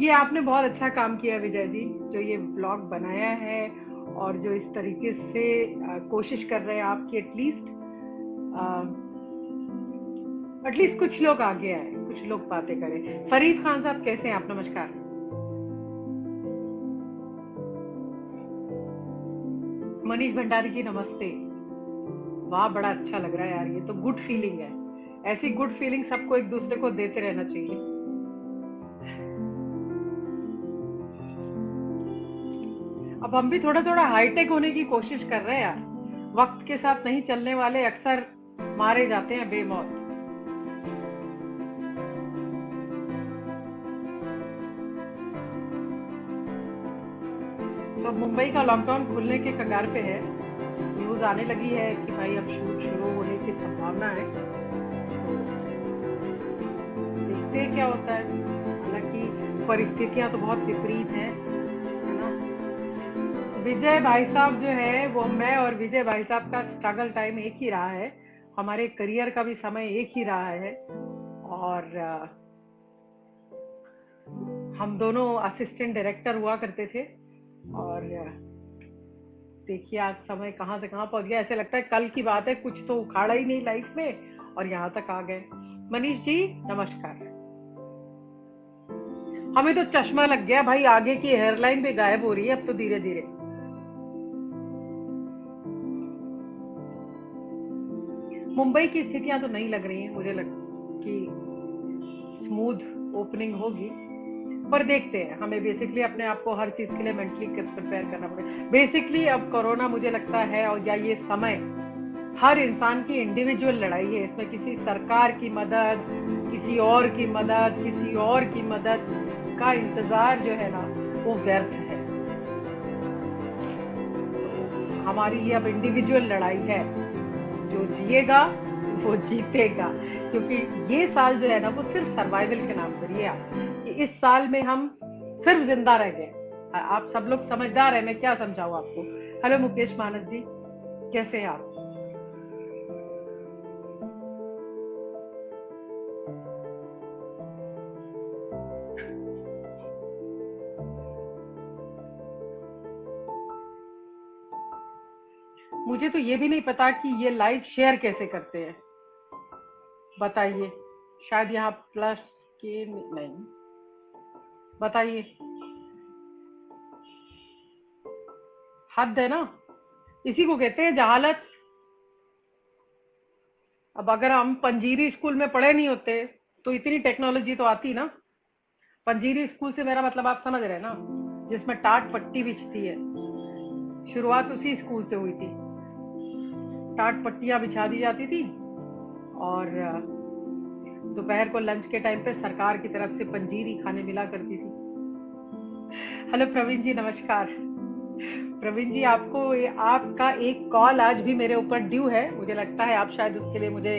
ये आपने बहुत अच्छा काम किया विजय जी, जो ये ब्लॉग बनाया है और जो इस तरीके से कोशिश कर रहे हैं आपकी एटलीस्ट कुछ लोग आगे आए, कुछ लोग बातें करें। फरीद खान साहब कैसे हैं आप? नमस्कार। मनीष भंडारी जी नमस्ते। वाह, बड़ा अच्छा लग रहा है यार, ये तो गुड फीलिंग है। ऐसी गुड फीलिंग सबको एक दूसरे को देते रहना चाहिए। अब हम भी थोड़ा थोड़ा हाईटेक होने की कोशिश कर रहे हैं यार। वक्त के साथ नहीं चलने वाले अक्सर मारे जाते हैं बेमौत। तो मुंबई का लॉकडाउन खुलने के कगार पे है। न्यूज आने लगी है कि भाई अब शूट शुरू होने की संभावना है। तो देखते हैं क्या होता है। हालांकि परिस्थितियां तो बहुत विपरीत हैं, है ना। विजय भाई साहब जो है वो, मैं और विजय भाई साहब का स्ट्रगल टाइम एक ही रहा है। हमारे करियर का भी समय एक ही रहा है। और हम दोनों असिस्टेंट डायरेक्टर हुआ करते थे। और देखिए आज समय कहाँ से कहाँ पहुंच गया। ऐसे लगता है कल की बात है, कुछ तो उखाड़ा ही नहीं लाइफ में और यहाँ तक आ गए। मनीष जी नमस्कार। हमें तो चश्मा लग गया भाई, आगे की हेयरलाइन भी गायब हो रही है अब तो धीरे धीरे। मुंबई की स्थितियां तो नहीं लग रही हैं मुझे, लग कि स्मूथ ओपनिंग होगी। पर देखते हैं, हमें बेसिकली अपने आप को हर चीज के लिए मेंटली प्रिपेयर करना पड़ेगा। बेसिकली अब कोरोना मुझे लगता है, और या ये समय हर इंसान की इंडिविजुअल लड़ाई है। इसमें किसी सरकार की मदद, किसी और की मदद, किसी और की मदद का इंतजार जो है ना वो व्यर्थ है। तो हमारी ये अब इंडिविजुअल लड़ाई है। जो जिएगा वो जीतेगा। क्योंकि ये साल जो है ना वो सिर्फ सर्वाइवल के नाम पर ही है। कि इस साल में हम सिर्फ जिंदा रह गए। आप सब लोग समझदार है, मैं क्या समझाऊं आपको। हेलो मुकेश मानस जी, कैसे हैं आप? मुझे तो ये भी नहीं पता कि ये लाइव शेयर कैसे करते हैं, बताइए। शायद यहाँ प्लस के नहीं, बताइए। हद है ना, इसी को कहते हैं जहालत। अब अगर हम पंजीरी स्कूल में पढ़े नहीं होते तो इतनी टेक्नोलॉजी तो आती ना। पंजीरी स्कूल से मेरा मतलब आप समझ रहे हैं ना, जिसमें टाट पट्टी बिछती है। शुरुआत उसी स्कूल से हुई थी। टाट पट्टियां बिछा दी जाती थी और दोपहर को लंच के टाइम पे सरकार की तरफ से पंजीरी खाने मिला करती थी। हेलो प्रवीण जी नमस्कार। प्रवीण जी, आपका एक कॉल आज भी मेरे ऊपर ड्यू है। मुझे लगता है आप शायद उसके लिए मुझे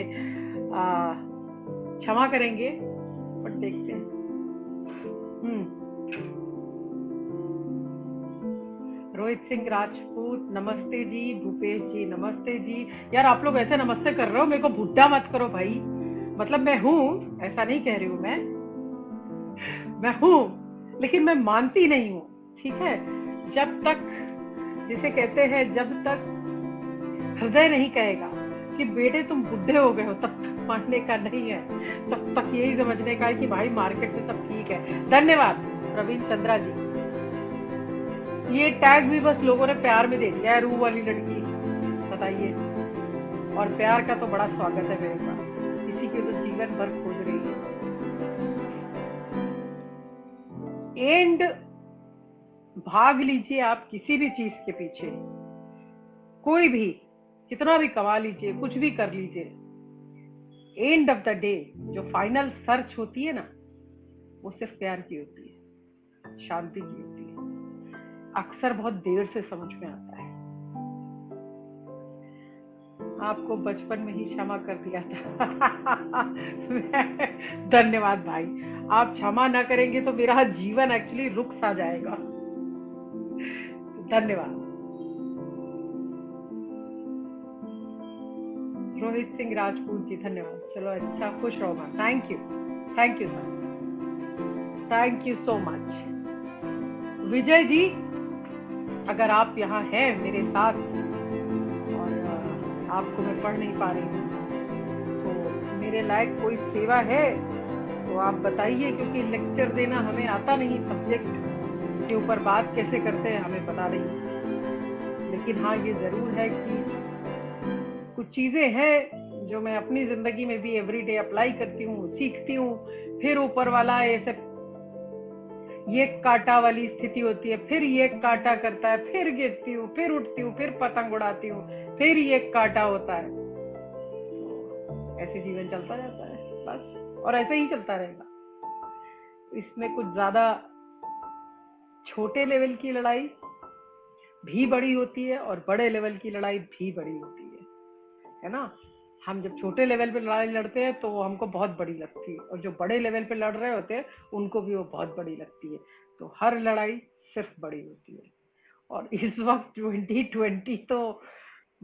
क्षमा करेंगे, बट देखते हैं। रोहित सिंह राजपूत नमस्ते जी। भूपेश जी नमस्ते जी। यार आप लोग ऐसे नमस्ते कर रहे हो, मेरे को बुड्ढा मत करो भाई। मतलब मैं हूं, ऐसा नहीं कह रही हूं मैं हूं, लेकिन मैं मानती नहीं हूं। ठीक है, जब तक, जिसे कहते हैं, जब तक हृदय नहीं कहेगा कि बेटे तुम बुढ़े हो गए हो, तब तक मानने का नहीं है। तब तक यही समझने का है कि भाई मार्केट में सब ठीक है। धन्यवाद प्रवीण चंद्रा जी। ये टैग भी बस लोगों ने प्यार में दे दिया है, रू वाली लड़की, बताइए। और प्यार का तो बड़ा स्वागत है मेरे पास, इसी के तो जीवन भर खोज रही है। एंड भाग लीजिए आप किसी भी चीज के पीछे, कोई भी कितना भी कमा लीजिए, कुछ भी कर लीजिए, एंड ऑफ द डे जो फाइनल सर्च होती है ना वो सिर्फ प्यार की होती है, शांति की होती है। अक्सर बहुत देर से समझ में आता है। आपको बचपन में ही क्षमा कर दिया था। धन्यवाद भाई। आप क्षमा ना करेंगे तो मेरा जीवन एक्चुअली रुक सा जाएगा। धन्यवाद रोहित सिंह राजपूत जी, धन्यवाद। चलो अच्छा, खुश रहो। Thank you, thank you sir. Thank you so much Vijay ji. अगर आप यहाँ हैं मेरे साथ और आपको मैं पढ़ नहीं पा रही हूँ तो मेरे लायक कोई सेवा है तो आप बताइए, क्योंकि लेक्चर देना हमें आता नहीं, सब्जेक्ट के ऊपर बात कैसे करते हैं हमें पता नहीं। लेकिन हाँ, ये जरूर है कि कुछ चीजें हैं जो मैं अपनी जिंदगी में भी एवरीडे अप्लाई करती हूँ, सीखती हूँ। फिर ऊपर वाला ऐसे ये कांटा वाली स्थिति होती है, फिर ये कांटा करता है, फिर गिरती हूँ, फिर उठती हूँ, फिर पतंग उड़ाती हूँ, फिर ये कांटा होता है। तो ऐसे जीवन चलता जाता है बस, और ऐसे ही चलता रहेगा। इसमें कुछ ज्यादा छोटे लेवल की लड़ाई भी बड़ी होती है और बड़े लेवल की लड़ाई भी बड़ी होती है ना। हम जब छोटे लेवल पे लड़ाई लड़ते हैं तो वो हमको बहुत बड़ी लगती है, और जो बड़े लेवल पे लड़ रहे होते हैं उनको भी वो बहुत बड़ी लगती है। तो हर लड़ाई सिर्फ बड़ी होती है। और इस वक्त 2020 तो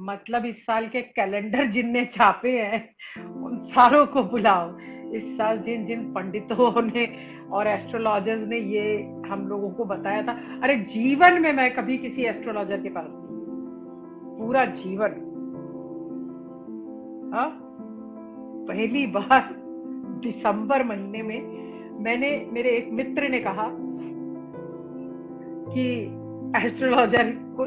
मतलब इस साल के कैलेंडर जिनने छापे हैं उन सारों को बुलाओ। इस साल जिन जिन पंडितों ने और एस्ट्रोलॉजर्स ने ये हम लोगों को बताया था, अरे जीवन में मैं कभी किसी एस्ट्रोलॉजर के पास नहीं, पूरा जीवन। हाँ, पहली बार दिसंबर महीने में मेरे एक मित्र ने कहा कि एस्ट्रोलॉजर को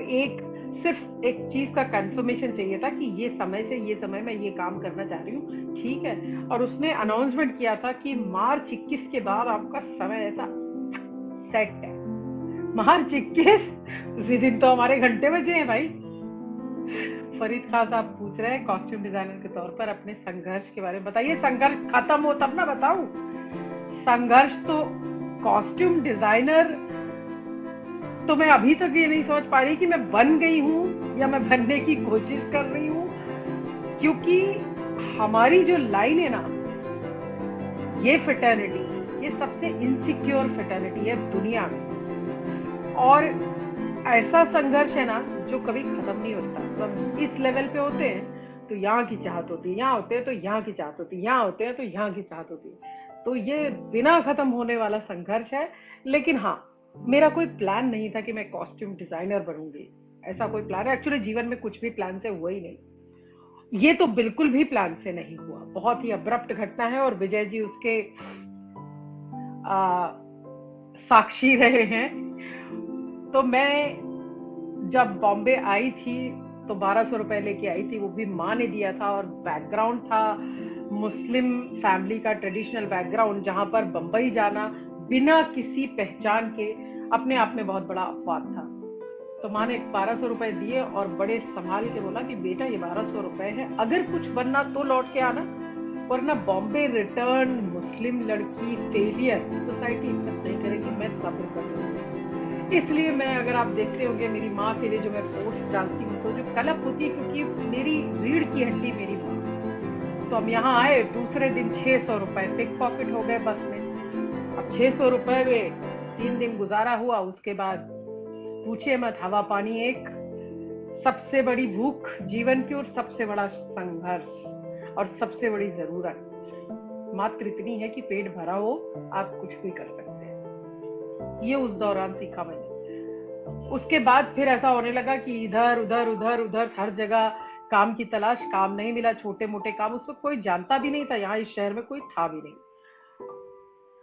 सिर्फ एक चीज का कंफर्मेशन चाहिए था कि ये समय से ये समय में ये काम करना चाह रही हूँ, ठीक है। और उसने अनाउंसमेंट किया था कि मार्च 21 के बाद आपका समय ऐसा सेट है। मार्च 21 उसी दिन तो हमारे घंटे बजे हैं भाई। फरीद खान साहब पूछ रहे हैं कॉस्ट्यूम डिजाइनर के तौर पर अपने संघर्ष के बारे में बताइए। संघर्ष खत्म हो तब ना बताऊं। संघर्ष तो कॉस्ट्यूम डिजाइनर तो मैं अभी तक ये नहीं समझ पा रही कि मैं बन गई हूँ या मैं बनने की कोशिश कर रही हूँ, क्योंकि हमारी जो लाइन है ना, ये फेटर्निटी, ये सबसे इनसिक्योर फेटर्निटी है दुनिया में। और ऐसा संघर्ष है ना जो कभी खत्म नहीं होता। तो हम इस लेवल पे होते हैं तो यहाँ की चाहत होती है, यहाँ होते हैं तो यहाँ की चाहत होती है, यहाँ होते हैं तो यहाँ की चाहत होती है। तो ये बिना खत्म होने वाला संघर्ष है। लेकिन हाँ, मेरा कोई प्लान नहीं था कि मैं कॉस्ट्यूम डिजाइनर बनूंगी। ऐसा कोई प्लान है एक्चुअली जीवन में कुछ भी प्लान से हुआ ही नहीं। ये तो बिल्कुल भी प्लान से नहीं हुआ, बहुत ही अब्रप्ट घटना है और विजय जी उसके साक्षी रहे हैं। तो मैं जब बॉम्बे आई थी तो 1200 रुपए लेके आई थी, वो भी माँ ने दिया था। और बैकग्राउंड था मुस्लिम फैमिली का, ट्रेडिशनल बैकग्राउंड, जहां पर बंबई जाना बिना किसी पहचान के अपने आप में बहुत बड़ा अपवाद था। तो माँ ने 1200 रुपए दिए और बड़े संभाल के बोला कि बेटा ये 1200 रुपए है, अगर कुछ बनना तो लौट के आना, वरना बॉम्बे रिटर्न मुस्लिम लड़की फेलियर, सोसाइटी एक्सेप्ट नहीं करेगी। मैं सब्र कर लूंगी। इसलिए मैं, अगर आप देखते होंगे मेरी माँ के लिए जो मैं पोस्ट डालती हूँ तो जो कलप होती है, क्योंकि मेरी रीढ़ की हड्डी मेरी माँ। तो हम यहाँ आए, दूसरे दिन 600 रुपए पिक पॉकेट हो गए बस में। अब 600 रुपए में 3 दिन गुजारा हुआ, उसके बाद पूछे मत, हवा पानी एक, सबसे बड़ी भूख जीवन की और सबसे बड़ा संघर्ष और सबसे बड़ी जरूरत मात्र इतनी है कि पेट भरा हो, आप कुछ भी कर सकते हैं। ये उस दौरान सीखा मैंने। उसके बाद फिर ऐसा होने लगा कि इधर उधर उधर उधर हर जगह काम की तलाश, काम नहीं मिला, छोटे मोटे काम, उस वक्त कोई जानता भी नहीं था, यहाँ इस शहर में कोई था भी नहीं।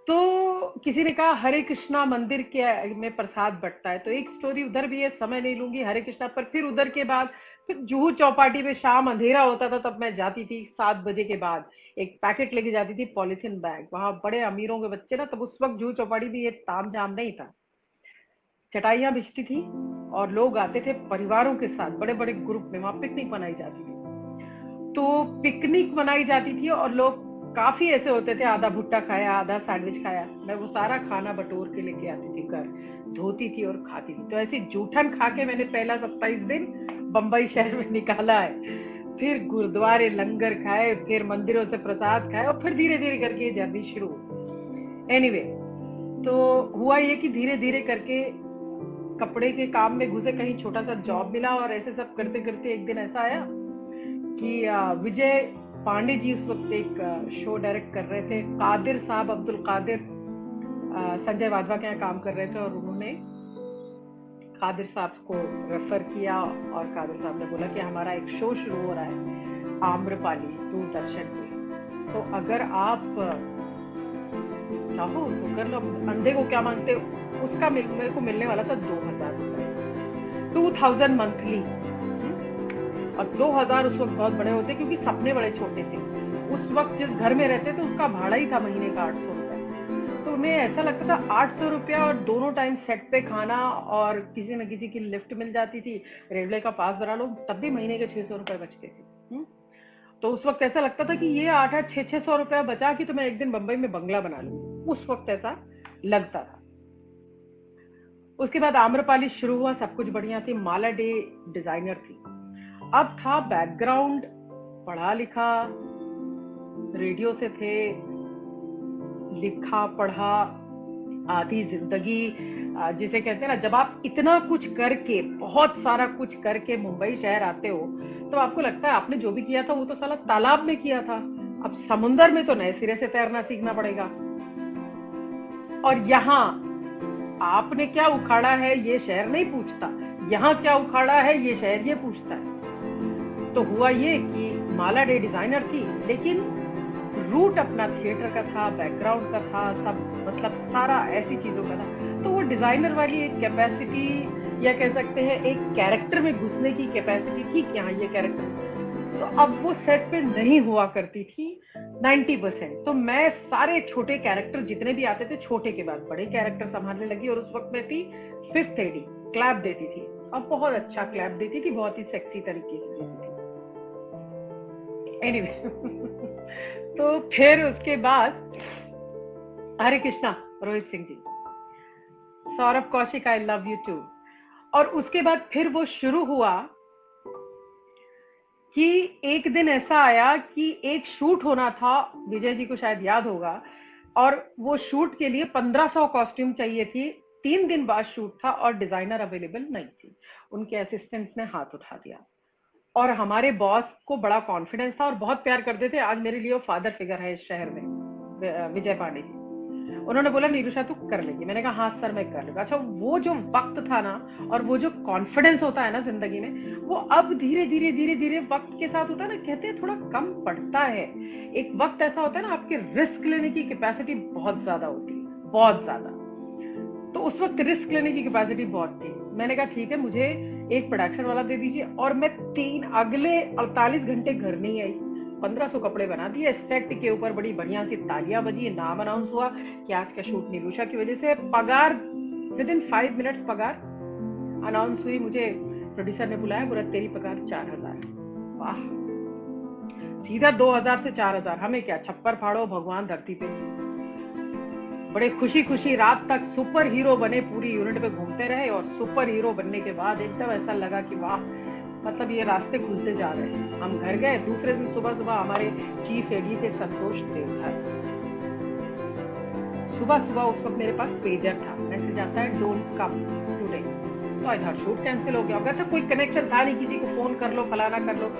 तो किसी ने कहा हरे कृष्णा मंदिर के में प्रसाद बंटता है, तो एक स्टोरी उधर भी है, समय नहीं लूंगी हरे कृष्णा पर। फिर उधर के बाद फिर जूहू चौपाटी में शाम अंधेरा होता था तब मैं जाती थी 7 बजे के बाद, एक पैकेट लेके जाती थी, पॉलिथीन बैग। वहां बड़े अमीरों के बच्चे ना, तब उस वक्त जूहू चौपाटी में ये ताम झाम नहीं था, चटाइयां बिछती थी और लोग आते थे परिवारों के साथ, बड़े बड़े ग्रुप में। वहां पिकनिक मनाई जाती थी। तो पिकनिक मनाई जाती थी और लोग काफी ऐसे होते थे, आधा भुट्टा खाया, आधा सैंडविच खाया। मैं वो सारा खाना बटोर के लेके आती थी घर, धोती थी और खाती थी। तो ऐसे जूठन खा के मैंने पहला 27 दिन बंबई शहर में निकाला है। फिर गुरुद्वारे लंगर खाए, फिर मंदिरों से प्रसाद खाए, और फिर धीरे धीरे करके ये जर्नी शुरू। एनीवे, तो हुआ ये कि धीरे धीरे करके कपड़े के काम में घुसे, कहीं छोटा सा जॉब मिला, और ऐसे सब करते करते एक दिन ऐसा आया कि विजय पांडे जी उस वक्त एक शो डायरेक्ट कर रहे थे, कादिर साहब, अब्दुल कादिर, संजय वाधवा के यहाँ काम कर रहे थे और उन्होंने कादिर साहब को रेफर किया और कादिर साहब ने बोला कि हमारा एक शो शुरू हो रहा है आम्रपाली दूरदर्शन पे, तो अगर आप चाहो तो कर लो। अंधे को क्या मांगते, उसका मेरे को मिलने वाला था 2000 रुपए, 2000 मंथली। और 2000 उस वक्त बहुत बड़े होते क्योंकि सपने बड़े छोटे थे। उस वक्त जिस घर में रहते थे उसका भाड़ा ही था महीने का 800 रुपए। तो उन्हें ऐसा लगता था 800 रुपया और दोनों टाइम सेट पे खाना और किसी न किसी की लिफ्ट मिल जाती थी, रेलवे का पास बना लो, तब भी महीने के 600 रुपए बचते थे। तो उस वक्त ऐसा लगता था कि ये 8-8, 600 रुपया बचा कि तो मैं एक दिन बंबई में बंगला बना लूंगी। उस वक्त ऐसा लगता था। उसके बाद आम्रपाली शुरू हुआ, सब कुछ बढ़िया थी। माला डे डिजाइनर थी। अब था बैकग्राउंड पढ़ा लिखा, रेडियो से थे, लिखा पढ़ा, आधी जिंदगी जिसे कहते हैं ना, जब आप इतना कुछ करके, बहुत सारा कुछ करके मुंबई शहर आते हो तो आपको लगता है आपने जो भी किया था वो तो साला तालाब में किया था, अब समुंदर में तो नए सिरे से तैरना सीखना पड़ेगा। और यहाँ आपने क्या उखाड़ा है ये शहर नहीं पूछता, यहाँ क्या उखाड़ा है ये शहर ये पूछता है। तो हुआ ये कि माला डे डिजाइनर थी, लेकिन रूट अपना थिएटर का था, बैकग्राउंड का था, सब मतलब सारा ऐसी चीजों का था। तो वो डिजाइनर वाली एक कैपेसिटी, या कह सकते हैं एक कैरेक्टर में घुसने की कैपेसिटी थी कि हाँ ये कैरेक्टर, तो अब वो सेट पे नहीं हुआ करती थी 90%। तो मैं सारे छोटे कैरेक्टर जितने भी आते थे, छोटे के बाद बड़े कैरेक्टर संभालने लगी। और उस वक्त मैं थी 5th AD, क्लैप देती थी और बहुत अच्छा क्लैप देती थी, बहुत ही सेक्सी तरीके से देती थी। एनीवे तो फिर उसके बाद Hare Krishna Rohit Singh ji, Saurabh Kaushik, I love you too. और उसके बाद फिर वो शुरू हुआ कि एक दिन ऐसा आया कि एक शूट होना था, विजय जी को शायद याद होगा, और वो शूट के लिए 1500 कॉस्ट्यूम चाहिए थी। 3 दिन बाद शूट था और डिजाइनर अवेलेबल नहीं थी। उनके असिस्टेंट्स ने हाथ उठा दिया और हमारे बॉस को बड़ा कॉन्फिडेंस था और बहुत प्यार करते थे। आज मेरे लिए वो फादर फिगर है इस शहर में, विजय पांडे जी। उन्होंने बोला निरुषा तू कर लेगी। मैंने कहा हाँ सर मैं कर लूंगा। अच्छा, वो जो वक्त था ना और वो जो कॉन्फिडेंस होता है ना जिंदगी में, वो अब धीरे धीरे धीरे धीरे वक्त के साथ होता है ना, कहते हैं थोड़ा कम पड़ता है। एक वक्त ऐसा होता है ना, आपके रिस्क लेने की कैपेसिटी बहुत ज्यादा होती है, बहुत ज्यादा। तो उस वक्त रिस्क लेने की कैपेसिटी बहुत थी। मैंने कहा ठीक है, मुझे एक प्रोडक्शन वाला दे दीजिए। और मैं अगले 48 घंटे घर नहीं आई। 1500 कपड़े बना दिए, सेट के ऊपर बड़ी बढ़िया सी तालियां बजी, नाम अनाउंस हुआ कि आज का शूट निरुषा की वजह से। पगार विदिन 5 मिनट्स पगार अनाउंस हुई। मुझे प्रोड्यूसर ने बुलाया, बोला तेरी पगार 4000। वाह, सीधा 2000 से 4000। हमें क्या, छप्पर फाड़ो भगवान धरती पे। बड़े खुशी खुशी रात तक सुपर हीरो बने, पूरी यूनिट पे घूमते रहे। और सुपर हीरो बनने के बाद एकदम ऐसा लगा कि वाह, मतलब ये रास्ते खुलते जा रहे हैं। हम घर गए, दूसरे दिन सुबह सुबह हमारे चीफ एडी थे संतोष देवधर। सुबह सुबह उस वक्त मेरे पास पेजर था, मैसेज आता है डोंट कम टुडे। तो इधर शूट कैंसिल हो गया। अच्छा, कोई कनेक्शन था नहीं, किसी को फोन कर लो, फलाना कर लो।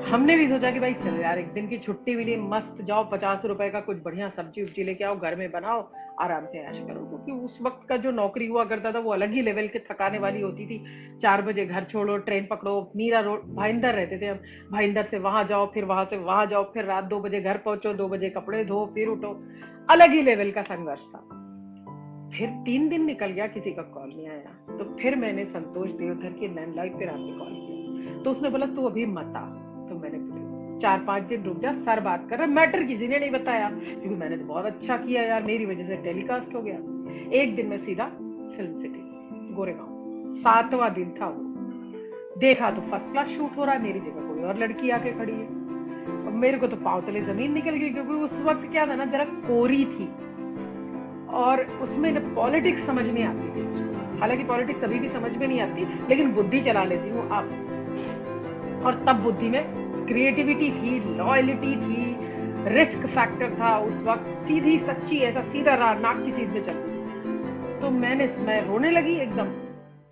हमने भी सोचा कि भाई चलो यार, एक दिन की छुट्टी मिली, मस्त जाओ 50 रुपए का कुछ बढ़िया सब्जी उब्जी लेके आओ, घर में बनाओ, आराम से ऐश करो। क्योंकि उस वक्त का जो नौकरी हुआ करता था वो अलग ही लेवल के थकाने वाली होती थी। 4 बजे घर छोड़ो, ट्रेन पकड़ो, मीरा रोड, भाईंदर रहते थे हम, भाईंदर से वहां जाओ, फिर वहां से वहां जाओ, फिर रात 2 बजे घर पहुंचो, 2 बजे कपड़े धो, फिर उठो। अलग ही लेवल का संघर्ष था। फिर 3 दिन निकल गया, किसी का कॉल नहीं आया। तो फिर मैंने संतोष देवधर के लैंडलाइन पे रात में कॉल किया। तो उसने बोला तू अभी मत आ। तो मैंने 4-5 दिन रुक जा, सर बात कर रहा। मैटर किसी ने नहीं बताया क्योंकि मैंने तो बहुत अच्छा किया यार, मेरी वजह से टेलीकास्ट हो गया। एक दिन में सीधा फिल्म सिटी गोरेगांव। 7वां दिन था वो। देखा तो फर्स्ट क्लास शूट हो रहा है, मेरी जगह कोई और लड़की आके खड़ी है। अब मेरे को तो पांव तले जमीन निकल गई, क्योंकि उस वक्त क्या था ना, जरा कोरी थी और उसमें ना पॉलिटिक्स समझ नहीं आती थी। हालांकि पॉलिटिक्स कभी भी समझ में नहीं आती, लेकिन बुद्धि चला लेती हूँ अब। और तब बुद्धि में क्रिएटिविटी थी, लॉयलिटी थी, रिस्क फैक्टर था उस वक्त। सीधी सच्ची, ऐसा सीधा नाक की सीध में चलती। तो मैं रोने लगी एकदम।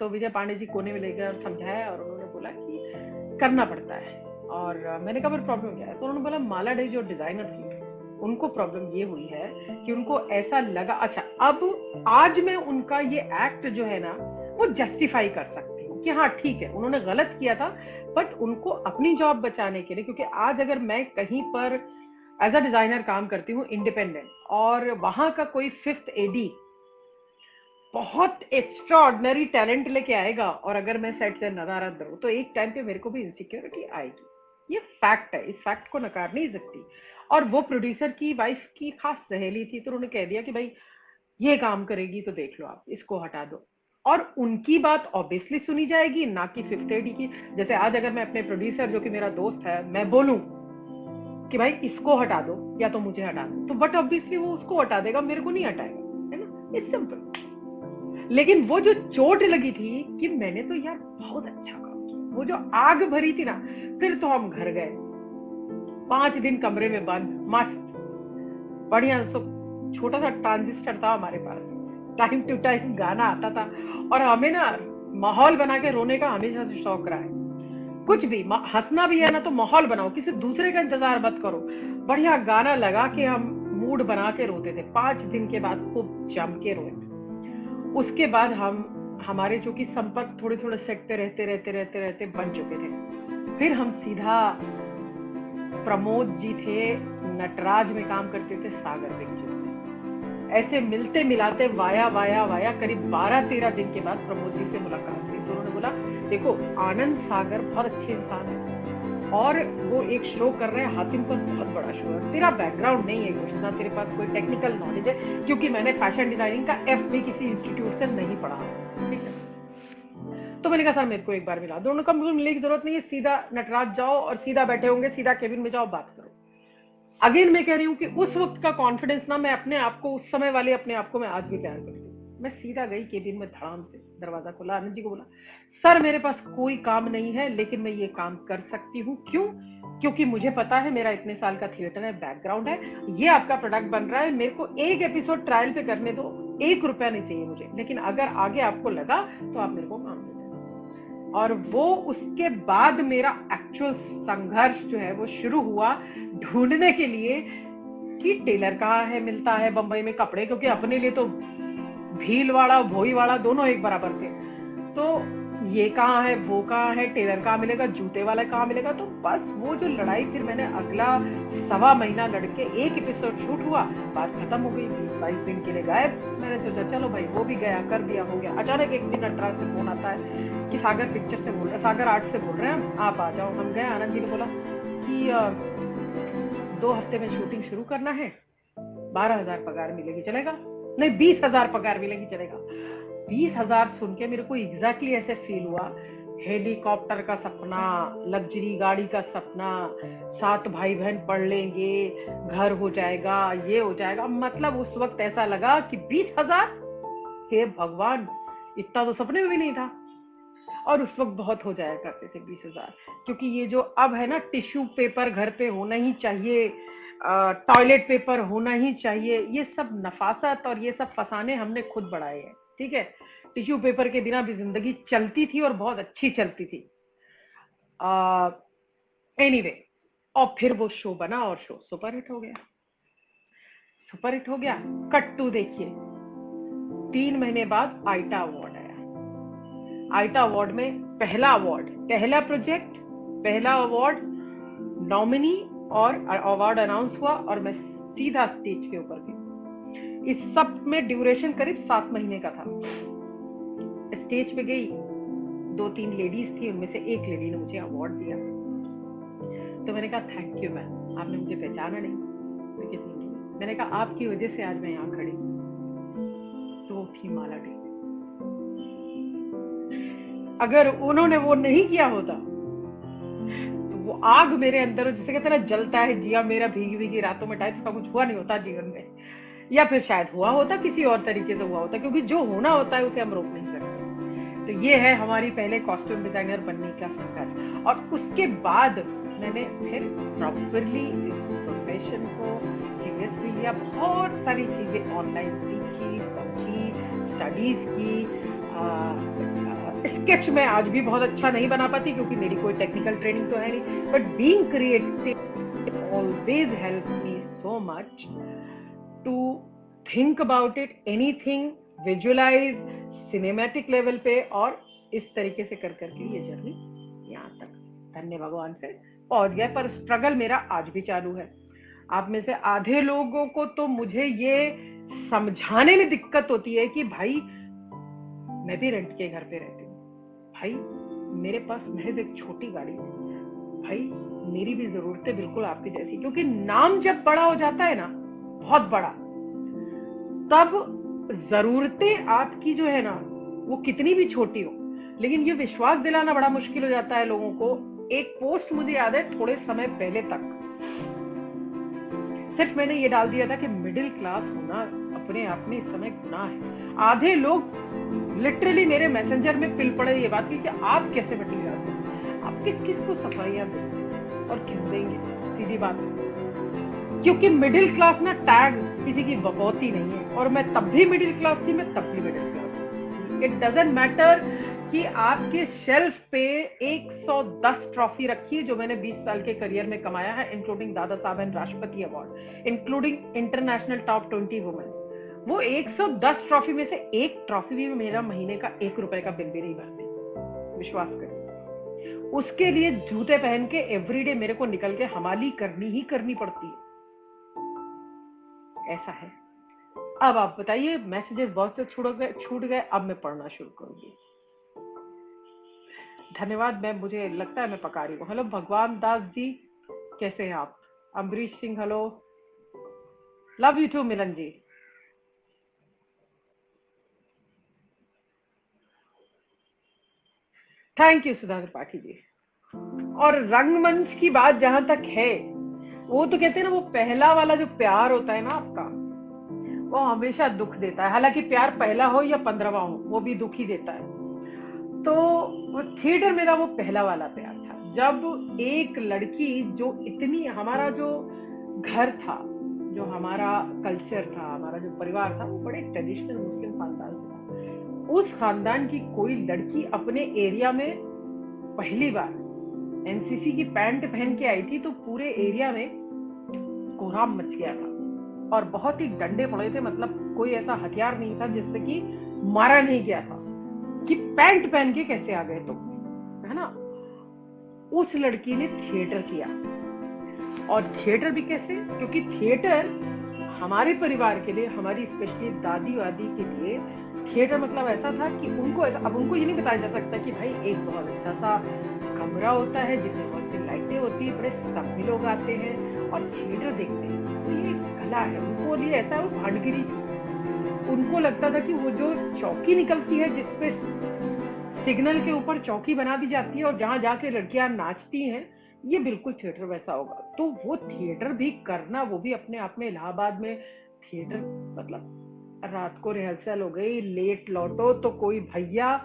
तो विजय पांडे जी कोने में ले गए और समझाया, और उन्होंने बोला कि करना पड़ता है। और मैंने कहा फिर प्रॉब्लम क्या है? तो उन्होंने बोला माला डे जो डिजाइनर थी उनको प्रॉब्लम ये हुई है कि उनको ऐसा लगा, अच्छा अब आज मैं उनका ये एक्ट जो है ना वो जस्टिफाई कर सकती हूँ कि हाँ ठीक है उन्होंने गलत किया था, बट उनको अपनी जॉब बचाने के लिए, क्योंकि आज अगर मैं कहीं पर एज अ डिजाइनर काम करती हूँ इंडिपेंडेंट, और वहां का कोई फिफ्थ एडी बहुत एक्स्ट्रा ऑर्डिनरी टैलेंट लेके आएगा और अगर मैं सेट से नदारद रहूं तो एक टाइम पे मेरे को भी इनसिक्योरिटी आएगी। ये फैक्ट है, इस फैक्ट को नकार नहीं सकती। और वो प्रोड्यूसर की वाइफ की खास सहेली थी, तो उन्होंने कह दिया कि भाई ये काम करेगी तो देख लो आप, इसको हटा दो। और उनकी बात ऑब्वियसली सुनी जाएगी, ना कि फिफ्थ एडी की। जैसे आज अगर मैं अपने प्रोड्यूसर जो कि मेरा दोस्त है मैं बोलूं कि भाई इसको हटा दो या तो मुझे हटा दो, तो बट ऑब्वियसली वो उसको हटा देगा, मेरे को नहीं हटाएगा, है ना, इट्स सिंपल। लेकिन वो जो चोट लगी थी कि मैंने तो यार बहुत अच्छा काम किया, वो जो आग भरी थी ना, फिर तो हम घर गए 5 दिन कमरे में बंद, मस्त बढ़िया। छोटा सा ट्रांजिस्टर था हमारे पास, टाइम टू टाइम गाना आता था, और हमें ना माहौल बना के रोने का हमेशा से शौक रहा है। कुछ भी हंसना भी है ना तो माहौल बनाओ, किसी दूसरे का इंतजार मत करो, बढ़िया गाना लगा के हम मूड बना के रोते थे। 5 दिन के बाद खूब जम के रोए। उसके बाद हम हमारे जो कि संपर्क थोड़े थोड़े सेट पे रहते रहते रहते रहते बन चुके थे। फिर हम सीधा, प्रमोद जी थे नटराज में काम करते थे सागर पिक्चर्स में, ऐसे मिलते मिलाते वाया वाया वाया करीब 12-13 दिन के बाद प्रमोद जी से मुलाकात हुई। तो उन्होंने बोला देखो आनंद सागर बहुत अच्छे इंसान है और वो एक शो कर रहे हैं हातिम पर, बहुत बड़ा शो है, तेरा बैकग्राउंड नहीं है कुछ, ना तेरे पास कोई टेक्निकल नॉलेज है, क्योंकि मैंने फैशन डिजाइनिंग का एफबी किसी इंस्टीट्यूट से नहीं पढ़ा, ठीक है। तो मैंने कहा सर मेरे को एक बार मिला दो। उन्होंने कहा मिलने की जरूरत नहीं है, सीधा नटराज जाओ और सीधा बैठे होंगे, सीधा केबिन में जाओ बात करो। अगेन मैं कह रही हूँ कि उस वक्त का कॉन्फिडेंस ना मैं अपने आप को, उस समय वाले अपने आप को मैं आज भी प्यार करती हूँ। मैं सीधा गई केबिन में, धड़ाम से दरवाजा खोला, आनंद जी को बोला सर मेरे पास कोई काम नहीं है लेकिन मैं ये काम कर सकती हूँ, क्यों? क्योंकि मुझे पता है मेरा इतने साल का थिएटर है, बैकग्राउंड है, ये आपका प्रोडक्ट बन रहा है, मेरे को एक एपिसोड ट्रायल पे करने दो, 1 रुपया नहीं चाहिए मुझे, लेकिन अगर आगे आपको लगा तो आप मेरे को काम दे देना। और वो उसके बाद मेरा एक्चुअल संघर्ष जो है वो शुरू हुआ ढूंढने के लिए कि टेलर कहाँ है, मिलता है बंबई में कपड़े, क्योंकि अपने लिए तो भीलवाड़ा भोईवाड़ा दोनों एक बराबर थे। तो ये कहाँ है, वो कहाँ है, टेलर कहाँ मिलेगा, जूते वाला कहाँ मिलेगा। तो बस वो जो लड़ाई, फिर मैंने अगला 1.25 महीना लड़के 1 एपिसोड शूट हुआ, बात खत्म हो गई, 20-22 दिन के लिए गायब। मैंने सोचा चलो भाई वो भी गया, कर दिया, हो गया। अचानक एक दिन नटराज से फोन आता है कि सागर पिक्चर से बोल रहे, सागर आर्ट से बोल रहे हैं, आप आ जाओ। हम गए, आनंद जी ने बोला कि 2 हफ्ते में शूटिंग शुरू करना है, 12,000 पगार मिलेगी, चलेगा? नहीं 20,000 पगार मिलेगी, चलेगा। 20,000 सुन के मेरे को एग्जैक्टली ऐसे फील हुआ, हेलीकॉप्टर का सपना, लग्जरी गाड़ी का सपना, 7 भाई बहन पढ़ लेंगे, घर हो जाएगा, ये हो जाएगा। मतलब उस वक्त ऐसा लगा कि 20,000, हे भगवान, इतना तो सपने में भी नहीं था। और उस वक्त बहुत हो जाया करते थे 20,000, क्योंकि ये जो अब है ना, टिश्यू पेपर घर पे होना ही चाहिए, टॉयलेट पेपर होना ही चाहिए, ये सब नफासत और ये सब फसाने हमने खुद बढ़ाए हैं, ठीक है। टिश्यू पेपर के बिना भी जिंदगी चलती थी और बहुत अच्छी चलती थी। एनीवे, और फिर वो शो बना और शो सुपरहिट हो गया, सुपरहिट हो गया। कट टू देखिए, 3 महीने बाद आईटा अवार्ड आया। आईटा अवार्ड में पहला अवार्ड, पहला प्रोजेक्ट, पहला अवार्ड, नॉमिनी और अवार्ड अनाउंस हुआ और मैं सीधा स्टेज के ऊपर गई। इस सब में ड्यूरेशन करीब 7 महीने का था। स्टेज पे गई, 2-3 लेडीज थी, उनमें से एक लेडी ने मुझे अवार्ड दिया। तो मैंने कहा थैंक यू मैम, आपने मुझे पहचाना नहीं। तो कितनी की? मैंने कहा आपकी वजह से आज मैं यहाँ खड़ी। तो वो थी माला डी। अगर उन्होंने वो नहीं किया होता तो वो आग मेरे अंदर, जिसे कहते हैं ना जलता है जिया मेरा भीगी भीगी रातों में, टाइप का कुछ हुआ नहीं होता जीवन में, या फिर शायद हुआ होता किसी और तरीके से हुआ होता, क्योंकि जो होना होता है उसे हम रोक नहीं सकते। तो ये है हमारी पहले कॉस्ट्यूम डिजाइनर बनने का संघर्ष। और उसके बाद मैंने फिर प्रॉपरली इस प्रोफेशन को सीरियसली लिया, बहुत सारी चीजें ऑनलाइन सीखी, समझी, स्टडीज की, स्केच में आज भी बहुत अच्छा नहीं बना पाती क्योंकि मेरी कोई टेक्निकल ट्रेनिंग तो है नहीं, but being creative always help me so much to think about it, anything, visualize cinematic level पे, और इस तरीके से कर करके ये जर्नी यहाँ तक धन्य भगवान से पहुंच गया। पर स्ट्रगल मेरा आज भी चालू है। आप में से आधे लोगों को तो मुझे ये समझाने में दिक्कत होती है कि भाई मैं भी रेंट के घर पे रहती हूँ, भाई मेरे पास महज एक छोटी गाड़ी है, भाई मेरी भी जरूरतें बिल्कुल आपकी जैसी, क्योंकि नाम जब बड़ा हो जाता है ना, बहुत बड़ा, तब जरूरतें आपकी जो है ना वो कितनी भी छोटी हो, लेकिन ये विश्वास दिलाना बड़ा मुश्किल हो जाता है लोगों को। एक पोस्ट मुझे याद है थोड़े समय पहले तक सिर्फ मैंने ये डाल दिया था कि मिडिल क्लास होना अपने आप में इस समय गुनाह है। आधे लोग लिटरली मेरे मैसेंजर में पिल पड़े ये बात की कि आप कैसे मिडिल क्लास हो, आप किस किस को सफाइयां देंगे और क्यों देंगे, सीधी बात। क्योंकि मिडिल क्लास ना टैग किसी की बकौती नहीं है, और मैं तब भी मिडिल क्लास थी, मैं तब भी middle class. It doesn't matter कि आपके शेल्फ पे 110 ट्रॉफी रखी है जो मैंने 20 साल के करियर में कमाया है, इंक्लूडिंग दादा साहब एंड राष्ट्रपति award, including international top 20 women's. वो 110 ट्रॉफी में से एक ट्रॉफी भी मेरा महीने का 1 रुपए का बिल भी नहीं भरती, विश्वास करिए। उसके लिए जूते पहन के एवरीडे मेरे को निकल के हमाली करनी ही करनी पड़ती है, ऐसा है। अब आप बताइए, मैसेजेस बहुत से छूट गए, अब मैं पढ़ना शुरू करूंगी। धन्यवाद मैम, मुझे लगता है मैं पका रही हूँ। हेलो भगवान दास जी, कैसे हैं आप? Ambrish Singh hello, love you too Milan ji. Thank you Sudha Tripathi ji. और रंगमंच की बात जहां तक है, वो तो कहते हैं ना, वो पहला वाला जो प्यार होता है ना आपका, वो हमेशा दुख देता है। हालांकि प्यार पहला हो या 15वां हो, वो भी दुख ही देता है। तो वो थिएटर मेरा वो पहला वाला प्यार था, जब एक लड़की जो इतनी, हमारा जो घर था, जो हमारा कल्चर था, हमारा जो परिवार था, वो बड़े ट्रेडिशनल मुस्लिम खानदान से था। उस खानदान की कोई लड़की अपने एरिया में पहली बार एनसीसी की पैंट पहन के आई थी, तो पूरे एरिया में कोहराम मच गया था, और बहुत ही डंडे पड़े थे। मतलब कोई ऐसा हथियार नहीं था जिससे कि मारा नहीं गया था कि पैंट पहन के कैसे आ गए तुम, है ना। उस लड़की ने थिएटर किया, और थिएटर भी कैसे, क्योंकि थिएटर हमारे परिवार के लिए, हमारी स्पेशली दादी वादी के लिए थिएटर मतलब ऐसा था कि उनको ऐसा, अब उनको ये नहीं बताया जा सकता कि भाई एक बहुत अच्छा सा कमरा होता है जिसमें बहुत सी लाइटें होती है, बड़े सभी लोग आते हैं और थिएटर देखते हैं, तो ये कला है। उनको लिए ऐसा वो भांडगिरी थी। उनको लगता था कि वो जो चौकी निकलती है जिसपे सिग्नल के ऊपर चौकी बना दी जाती है और जहां जाके लड़कियां नाचती हैं, ये बिल्कुल थिएटर वैसा होगा। तो वो थिएटर भी करना, वो भी अपने आप में इलाहाबाद में थिएटर, मतलब रात को रिहर्सल हो गई, लेट लौटो तो कोई भैया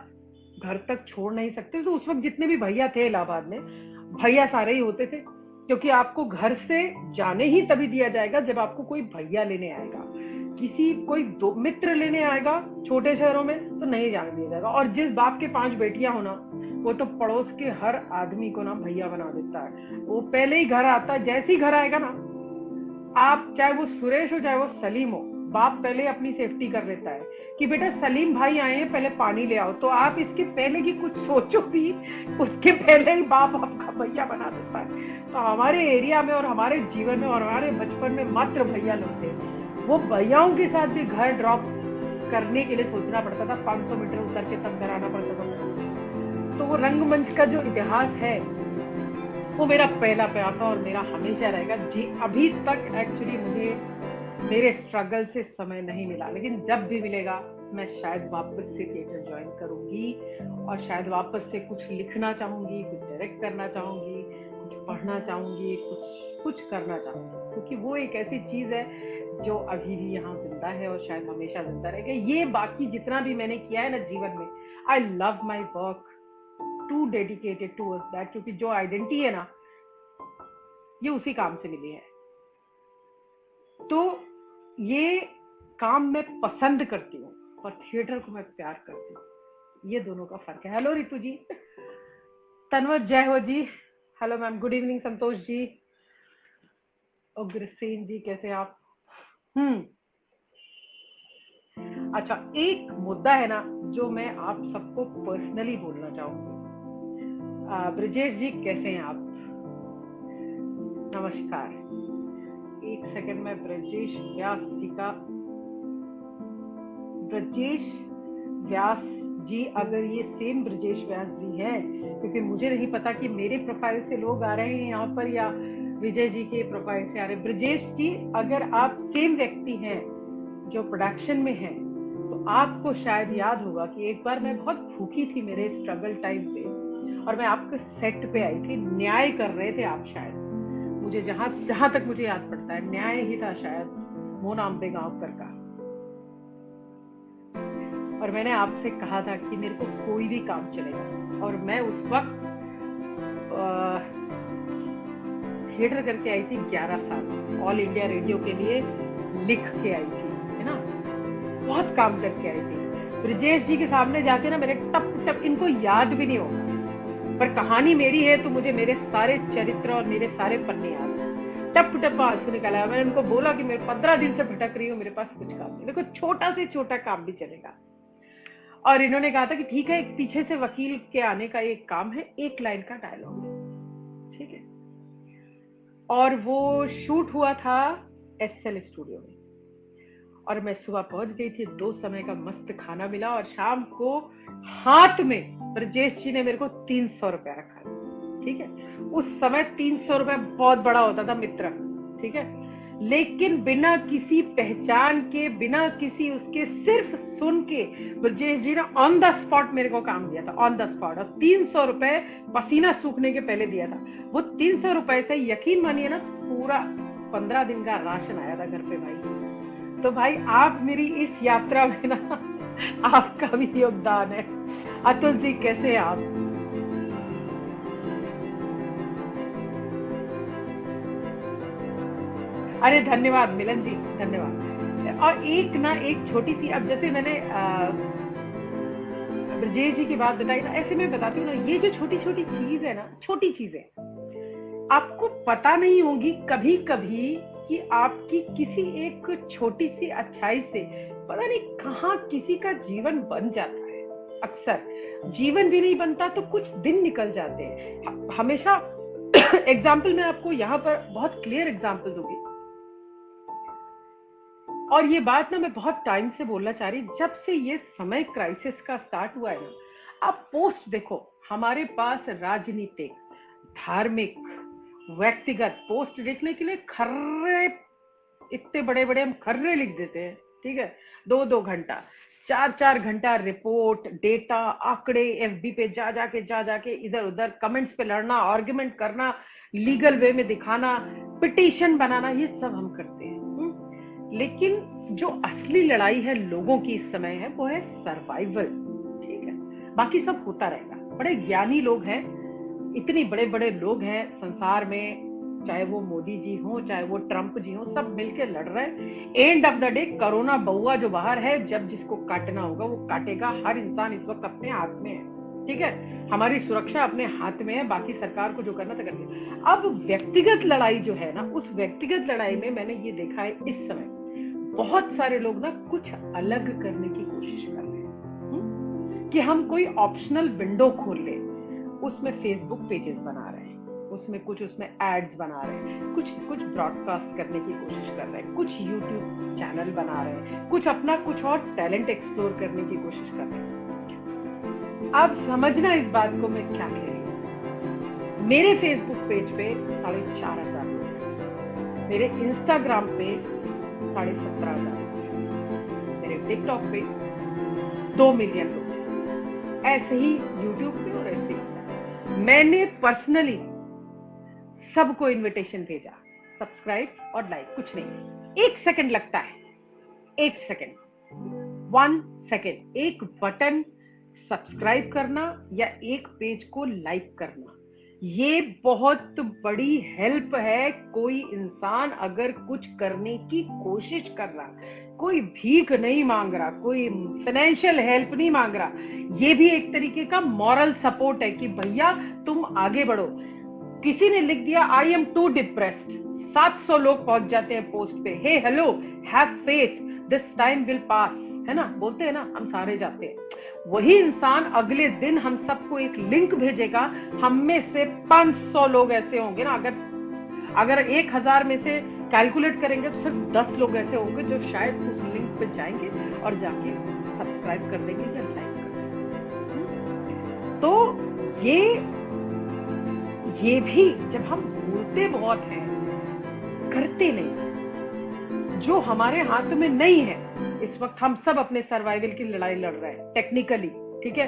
घर तक छोड़ नहीं सकते। तो उस वक्त जितने भी भैया थे इलाहाबाद में, भैया सारे ही होते थे, क्योंकि आपको घर से जाने ही तभी दिया जाएगा जब आपको कोई भैया लेने आएगा। किसी कोई दो मित्र लेने आएगा छोटे शहरों में तो नहीं जाने दिया जाएगा। और जिस बाप के 5 बेटियां हो ना, वो तो पड़ोस के हर आदमी को ना भैया बना देता है। वो पहले ही घर आता है, जैसे ही घर आएगा ना, आप चाहे वो सुरेश हो चाहे वो सलीम हो, बाप पहले अपनी सेफ्टी कर लेता है कि बेटा सलीम भाई आए हैं, पहले पानी ले आओ। तो आप इसके पहले की कुछ सोचो भी, उसके पहले ही बाप आपका भैया बना देता है। तो हमारे एरिया में और हमारे जीवन में और हमारे बचपन में मात्र भैया लोग थे। वो भैयाओं के साथ भी घर ड्रॉप करने के लिए सोचना पड़ता था, 500 मीटर उतर के तब घर आना पड़ता था। तो वो रंगमंच का जो इतिहास है वो मेरा पहला प्यार था और मेरा हमेशा रहेगा जी। अभी तक एक्चुअली मुझे मेरे स्ट्रगल से समय नहीं मिला, लेकिन जब भी मिलेगा मैं शायद वापस से थिएटर ज्वाइन करूंगी, और शायद वापस से कुछ लिखना चाहूंगी, कुछ डायरेक्ट करना चाहूंगी, कुछ पढ़ना चाहूंगी, कुछ करना चाहूंगी, क्योंकि वो एक ऐसी चीज है जो अभी भी यहाँ जिंदा है और शायद हमेशा जिंदा रहेगा। ये बाकी जितना भी मैंने किया है ना जीवन में, I love my work, too dedicated towards that, क्योंकि जो आइडेंटिटी है ना, ये उसी काम से मिली है। तो ये काम मैं पसंद करती हूँ, और थिएटर को मैं प्यार करती हूँ। ये दोनों का फर्क है। हेलो रितु जी, तनवर जय हो जी। Hello ma'am, good evening Santosh ji, Ugrasen जी, कैसे हैं आप? हम्म। अच्छा, एक मुद्दा है ना जो मैं आप सबको पर्सनली बोलना चाहूंगी। ब्रजेश जी कैसे हैं आप? नमस्कार। एक सेकंड में ब्रजेश व्यास जी का, ब्रजेश व्यास जी, अगर ये सेम ब्रजेश व्यास जी है, क्योंकि मुझे नहीं पता कि मेरे प्रोफाइल से लोग आ रहे हैं यहाँ पर या विजय जी के प्रोफाइल से आ रहे हैं। ब्रजेश जी, अगर आप सेम व्यक्ति हैं जो प्रोडक्शन में हैं, तो आपको शायद याद होगा कि एक बार मैं बहुत भूखी थी मेरे स्ट्रगल टाइम पे, और मैं आपके सेट पे आई थी, न्याय कर रहे थे आप शायद, मुझे जहां जहां तक मुझे याद पड़ता है न्याय ही था शायद, मोना अम्बे गांवकर का। और मैंने आपसे कहा था कि मेरे को कोई भी काम चलेगा, और मैं उस वक्त थिएटर करके आई थी 11 साल, ऑल इंडिया रेडियो के लिए लिख के आई थी, है ना, बहुत काम करके आई थी। ब्रजेश जी के सामने जाके ना मेरे टप टप, इनको याद भी नहीं होगा, पर कहानी मेरी है तो मुझे मेरे सारे चरित्र और मेरे सारे पन्ने याद है। टप टप आंसू निकाला। मैंने उनको बोला कि मैं 15 दिन से भटक रही हूँ, मेरे पास कुछ काम नहीं, देखो छोटा से छोटा काम भी चलेगा। और इन्होंने कहा था कि ठीक है, एक पीछे से वकील के आने का एक काम है, एक लाइन का डायलॉग है, ठीक है। और वो शूट हुआ था एसएल स्टूडियो में, और मैं सुबह पहुंच गई थी, 2 समय का मस्त खाना मिला, और शाम को हाथ में ब्रजेश जी ने मेरे को 300 रुपया रखा, ठीक है। उस समय 300 रुपया बहुत बड़ा होता था मित्र, ठीक है। लेकिन बिना किसी पहचान के, बिना किसी उसके, सिर्फ सुन के ब्रजेश जी ने ऑन द स्पॉट मेरे को काम दिया था, ऑन द स्पॉट, और 300 रुपए पसीना सूखने के पहले दिया था। वो 300 रुपए से यकीन मानिए ना, पूरा 15 दिन का राशन आया था घर पे भाई। तो भाई आप मेरी इस यात्रा में ना आपका भी योगदान है। अतुल जी कैसे हैं आप? अरे धन्यवाद मिलन जी, धन्यवाद। और एक ना, एक छोटी सी, अब जैसे मैंने ब्रजेश जी की बात बताई ना, ऐसे मैं बताती हूँ ना, ये जो छोटी छोटी चीज है ना, छोटी चीजें आपको पता नहीं होगी कभी कभी कि आपकी किसी एक छोटी सी अच्छाई से पता नहीं कहाँ किसी का जीवन बन जाता है। अक्सर जीवन भी नहीं बनता तो कुछ दिन निकल जाते हैं हमेशा। एग्जाम्पल मैं आपको यहाँ पर बहुत क्लियर एग्जाम्पल दूंगी, और ये बात ना मैं बहुत टाइम से बोलना चाह रही, जब से ये समय क्राइसिस का स्टार्ट हुआ है ना, आप पोस्ट देखो, हमारे पास राजनीतिक, धार्मिक, व्यक्तिगत पोस्ट देखने के लिए खर्रे, इतने बड़े बड़े हम खर्रे लिख देते हैं, ठीक है। 2-2 घंटा, 4-4 घंटा रिपोर्ट, डेटा, आंकड़े, एफबी पे जा जाके इधर उधर कमेंट्स पे लड़ना, आर्ग्यूमेंट करना, लीगल वे में दिखाना, पिटीशन बनाना, ये सब हम करते हैं। लेकिन जो असली लड़ाई है लोगों की इस समय है, वो है सर्वाइवल, ठीक है। बाकी सब होता रहेगा। बड़े ज्ञानी लोग हैं, इतने बड़े बड़े लोग हैं संसार में, चाहे वो मोदी जी हो, चाहे वो ट्रंप जी हो, सब मिलके लड़ रहे हैं। End of the day corona बउआ जो बाहर है, जब जिसको काटना होगा वो काटेगा। हर इंसान इस वक्त अपने हाथ में है, ठीक है। हमारी सुरक्षा अपने हाथ में है, बाकी सरकार को जो करना था करके। अब व्यक्तिगत लड़ाई जो है ना, उस व्यक्तिगत लड़ाई में मैंने ये देखा है इस समय बहुत सारे लोग ना कुछ अलग करने की कोशिश कर रहे हैं, कि हम कोई ऑप्शनल विंडो खोल ले, उसमें फेसबुक पेजेस बना रहे हैं, उसमें कुछ, उसमें एड्स बना रहे हैं, कुछ ब्रॉडकास्ट करने की कोशिश कर रहे हैं, कुछ यूट्यूब चैनल बना रहे हैं, कुछ अपना कुछ और टैलेंट एक्सप्लोर करने की कोशिश कर रहे हैं। अब समझना इस बात को मैं क्या कह रही हूँ। मेरे फेसबुक पेज पे 4,500 लोग, मेरे इंस्टाग्राम पे 17,500, मेरे टिकटॉक पे 2 मिलियन लोग, ऐसे ही यूट्यूब पे, और ऐसे ही मैंने पर्सनली सबको इनविटेशन भेजा, सब्सक्राइब और लाइक, कुछ नहीं, 1 सेकंड लगता है, 1 सेकंड, 1 सेकंड, एक बटन सब्सक्राइब करना या एक पेज को लाइक करना, ये बहुत बड़ी हेल्प है। कोई इंसान अगर कुछ करने की कोशिश कर रहा, कोई भीख नहीं मांग रहा, कोई फाइनेंशियल हेल्प नहीं मांग रहा, ये भी एक तरीके का मॉरल सपोर्ट है कि भैया तुम आगे बढ़ो। किसी ने लिख दिया आई एम टू डिप्रेस्ड, 700 लोग पहुंच जाते हैं पोस्ट पे, hey hello have faith this time will pass, है ना, बोलते हैं ना, हम सारे जाते हैं। वही इंसान अगले दिन हम सबको एक लिंक भेजेगा, हम में से 500 लोग ऐसे होंगे ना, अगर 1000 में से कैलकुलेट करेंगे तो सिर्फ 10 लोग ऐसे होंगे जो शायद उस लिंक पे जाएंगे और जाके सब्सक्राइब कर देंगे या लाइक कर देंगे। तो ये भी जब हम बोलते बहुत हैं, करते नहीं, जो हमारे हाथ में नहीं है। इस वक्त हम सब अपने सर्वाइवल की लड़ाई लड़ रहे हैं टेक्निकली, ठीक है।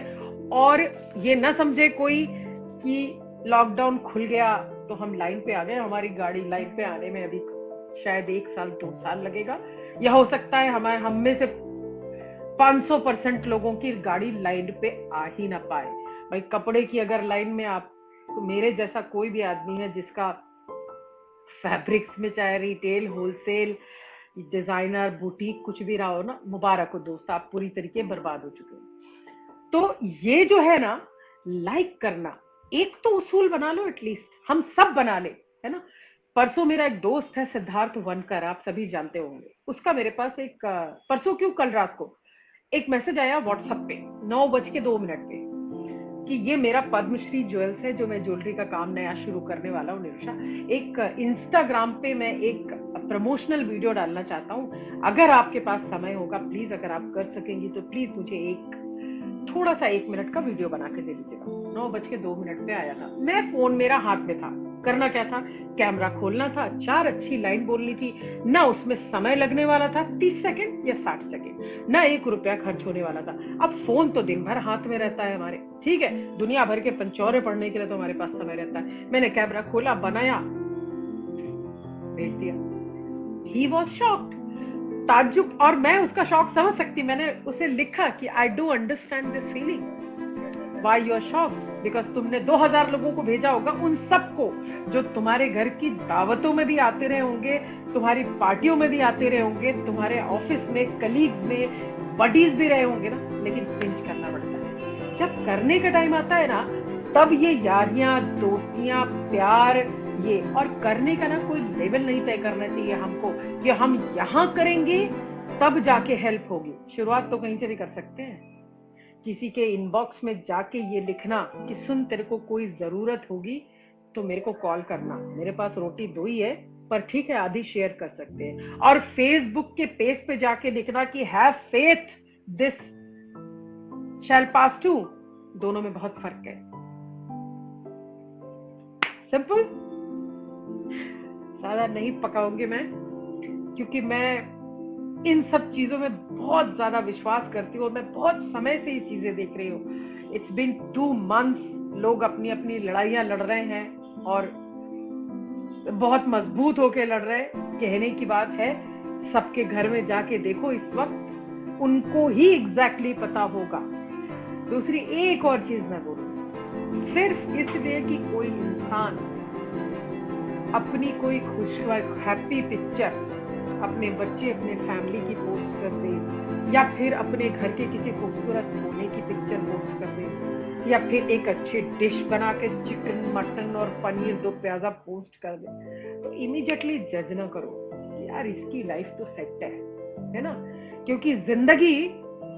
और ये ना समझे कोई कि लॉकडाउन खुल गया तो हम लाइन पे आ गए, हमारी गाड़ी लाइन पे आने में अभी शायद 1 साल 2 साल लगेगा, या हो सकता है हम में से 500% लोगों की गाड़ी लाइन पे आ ही ना पाए। भाई कपड़े की अगर लाइन में आप, तो मेरे जैसा कोई भी आदमी है जिसका फैब्रिक्स में चाहे रिटेल, होलसेल, डिजाइनर, बुटीक कुछ भी रहा हो ना, मुबारक हो दोस्त, आप पूरी तरीके बर्बाद हो चुके हैं। तो ये जो है ना, लाइक करना एक तो उसूल बना लो, एटलीस्ट हम सब बना ले, है ना। परसों मेरा एक दोस्त है सिद्धार्थ वनकर, आप सभी जानते होंगे उसका, मेरे पास एक परसों क्यों कल रात को एक मैसेज आया व्हाट्सएप पे 9:02 पे कि ये मेरा पद्मश्री ज्वेल्स है, जो मैं ज्वेलरी का काम नया शुरू करने वाला हूँ निरुषा, एक इंस्टाग्राम पे मैं एक प्रमोशनल वीडियो डालना चाहता हूँ, अगर आपके पास समय होगा प्लीज, अगर आप कर सकेंगी तो प्लीज मुझे एक थोड़ा सा 1 मिनट का वीडियो बना के दे दीजिएगा। 9:02 पे आया था, मैं फोन मेरा हाथ में था, करना क्या था, कैमरा खोलना था, 4 अच्छी लाइन बोलनी थी ना, उसमें समय लगने वाला था 30 सेकंड या 60 सेकंड, ना 1 रुपया खर्च होने वाला था। अब फोन तो दिन भर हाथ में रहता है हमारे, ठीक है, दुनिया भर के पंचौरे पढ़ने के लिए तो हमारे पास समय रहता है। मैंने कैमरा खोला, बनाया, भेज दिया। ही वॉज शॉक्ड, ताज्जुब, और मैं उसका शौक समझ सकती। मैंने उसे लिखा कि I do understand this feeling, why you are shocked, because तुमने 2000 लोगों को भेजा होगा, उन सबको जो तुम्हारे घर की दावतों में भी आते रहे होंगे, तुम्हारी पार्टियों में भी आते रहे होंगे, तुम्हारे ऑफिस में कलीग्स में बडीज भी रहे होंगे ना, लेकिन पिंच करना पड़ता है। जब करने का टाइम आता है ना, तब ये यारियां, दोस्तियां, प्यार, ये और करने का ना कोई लेवल नहीं तय करना चाहिए हमको कि हम यहां करेंगे तब जाके हेल्प होगी। शुरुआत तो कहीं से भी कर सकते हैं, किसी के इनबॉक्स में जाके ये लिखना कि सुन तेरे को कोई जरूरत होगी तो मेरे को कॉल करना, मेरे पास रोटी 2 ही है पर ठीक है आधी शेयर कर सकते हैं। और फेसबुक के पेज पे जाके लिखना कि have faith this shall pass too, दोनों में बहुत फर्क है। सिंपल, ज्यादा नहीं पकाऊंगी मैं, क्योंकि मैं इन सब चीजों में बहुत ज्यादा विश्वास करती हूँ और मैं बहुत समय से ये चीजें देख रही हूँ। इट्स बीन 2 months, लोग अपनी अपनी लड़ाइयां लड़ रहे हैं और बहुत मजबूत होके लड़ रहे हैं। कहने की बात है, सबके घर में जाके देखो इस वक्त, उनको ही एग्जैक्टली पता होगा। दूसरी एक और चीज मैं बोलूं, सिर्फ इसलिए कि कोई इंसान अपनी कोई खुश हैप्पी पिक्चर अपने बच्चे, अपने फैमिली की पोस्ट कर दे, या फिर अपने घर के किसी खूबसूरत कोने की पिक्चर पोस्ट कर दे, या फिर एक अच्छी डिश बना के चिकन, मटन और पनीर 2 प्याजा पोस्ट कर दे, तो इमीडिएटली जज ना करो यार इसकी लाइफ तो सेट है ना। क्योंकि जिंदगी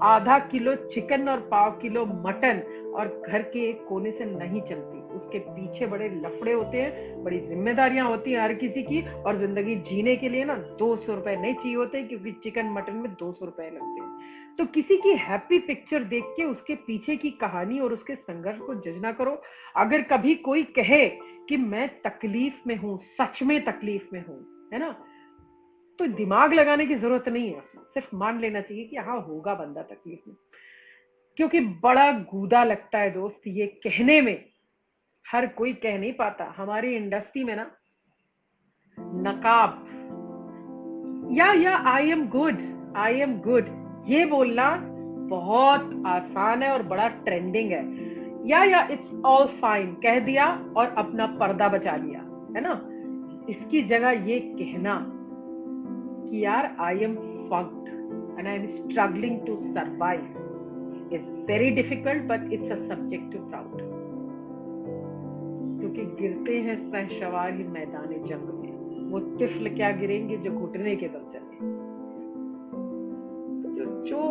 आधा किलो चिकन और पाव किलो मटन और घर के एक कोने से नहीं चलती, उसके पीछे बड़े लफड़े होते हैं, बड़ी जिम्मेदारियां होती हैं हर किसी की, और जिंदगी जीने के लिए ना 200 रुपए नहीं चाहिए होते, क्योंकि चिकन मटन में 200 रुपए लगते हैं। तो किसी की हैप्पी पिक्चर देख के उसके पीछे की कहानी और उसके संघर्ष को जज ना करो। अगर कभी कोई कहे कि मैं तकलीफ में हूं, सच में तकलीफ में हूं, है ना, तो दिमाग लगाने की जरूरत नहीं है उसमें, सिर्फ मान लेना चाहिए कि हाँ होगा बंदा तकलीफ में। क्योंकि बड़ा गूदा लगता है दोस्त ये कहने में, हर कोई कह नहीं पाता। हमारी इंडस्ट्री में ना नकाब या I am good, I am good, ये बोलना बहुत आसान है और बड़ा ट्रेंडिंग है। या इट्स ऑल फाइन कह दिया और अपना पर्दा बचा लिया, है ना। इसकी जगह ये कहना कि यार I am fucked and I am struggling to survive is very difficult but it's a subject to proud. क्योंकि गिरते हैं सहसवार ही मैदान जंग में, वो तिफल क्या गिरेंगे जो घुटने के बल चले। तो जो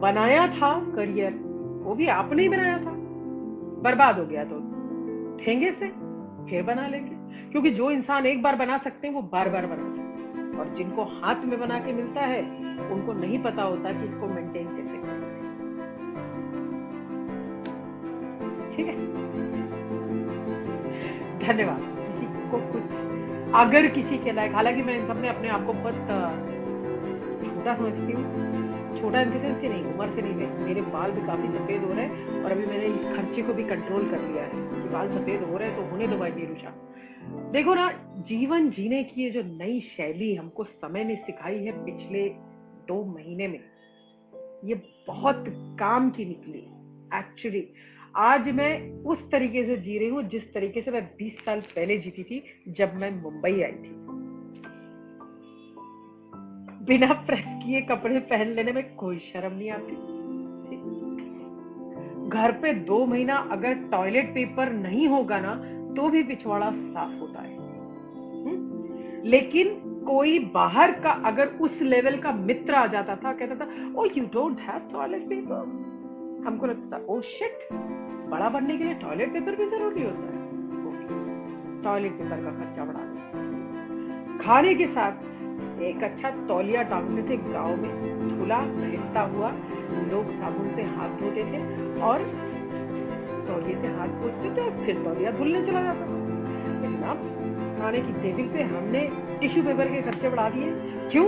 बनाया था करियर वो भी आपने ही बनाया था, बर्बाद हो गया तो ठेंगे से फिर बना लेंगे। क्योंकि जो इंसान एक बार बना सकते हैं वो बार बार बना सकते हैं, और जिनको हाथ में बना के मिलता है उनको नहीं पता होता कि इसको मेंटेन कैसे करना है। ठीक है, धन्यवाद। किसी को कुछ अगर किसी के लायक, हालांकि मैं इन सब में अपने आप को बहुत छोटा समझती हूँ, छोटा इनके सेंस नहीं, उम्र से नहीं, मेरे बाल भी काफी सफेद हो रहे हैं और अभी मैंने इस खर्चे को भी कंट्रोल कर लिया है कि बाल सफेद हो रहे हैं तो होने दो भाई नीरूषा। देखो ना, जीवन जीने की ये जो नई शैली हमको समय ने सिखाई है पिछले 2 महीने में, ये बहुत काम की निकली एक्चुअली। आज मैं उस तरीके से जी रही हूँ जिस तरीके से मैं 20 साल पहले जीती थी जब मैं मुंबई आई थी। बिना प्रेस किए कपड़े पहन लेने में कोई शर्म नहीं आती। घर पे 2 महीना अगर टॉयलेट पेपर नहीं होगा ना तो भी पिछवाड़ा साफ होता है। लेकिन कोई बाहर का अगर उस लेवल का मित्र आ जाता था, कहता था oh you don't have toilet paper, हमको लगता था ओ शिट, बड़ा बनने के लिए टॉयलेट पेपर भी जरूरी होता है। टॉयलेट पेपर का खर्चा बढ़ा दो। खाने के साथ एक अच्छा तौलिया टांगते थे गांव में, धुला बहता हुआ, लोग साबुन से हाथ धोते थे और तौलिए से हाथ पोंछते थे और फिर तौलिया धुलने चला जाता था। लेकिन अब खाने की टेबल पे हमने टिश्यू पेपर के खर्चे बढ़ा दिए। क्यों?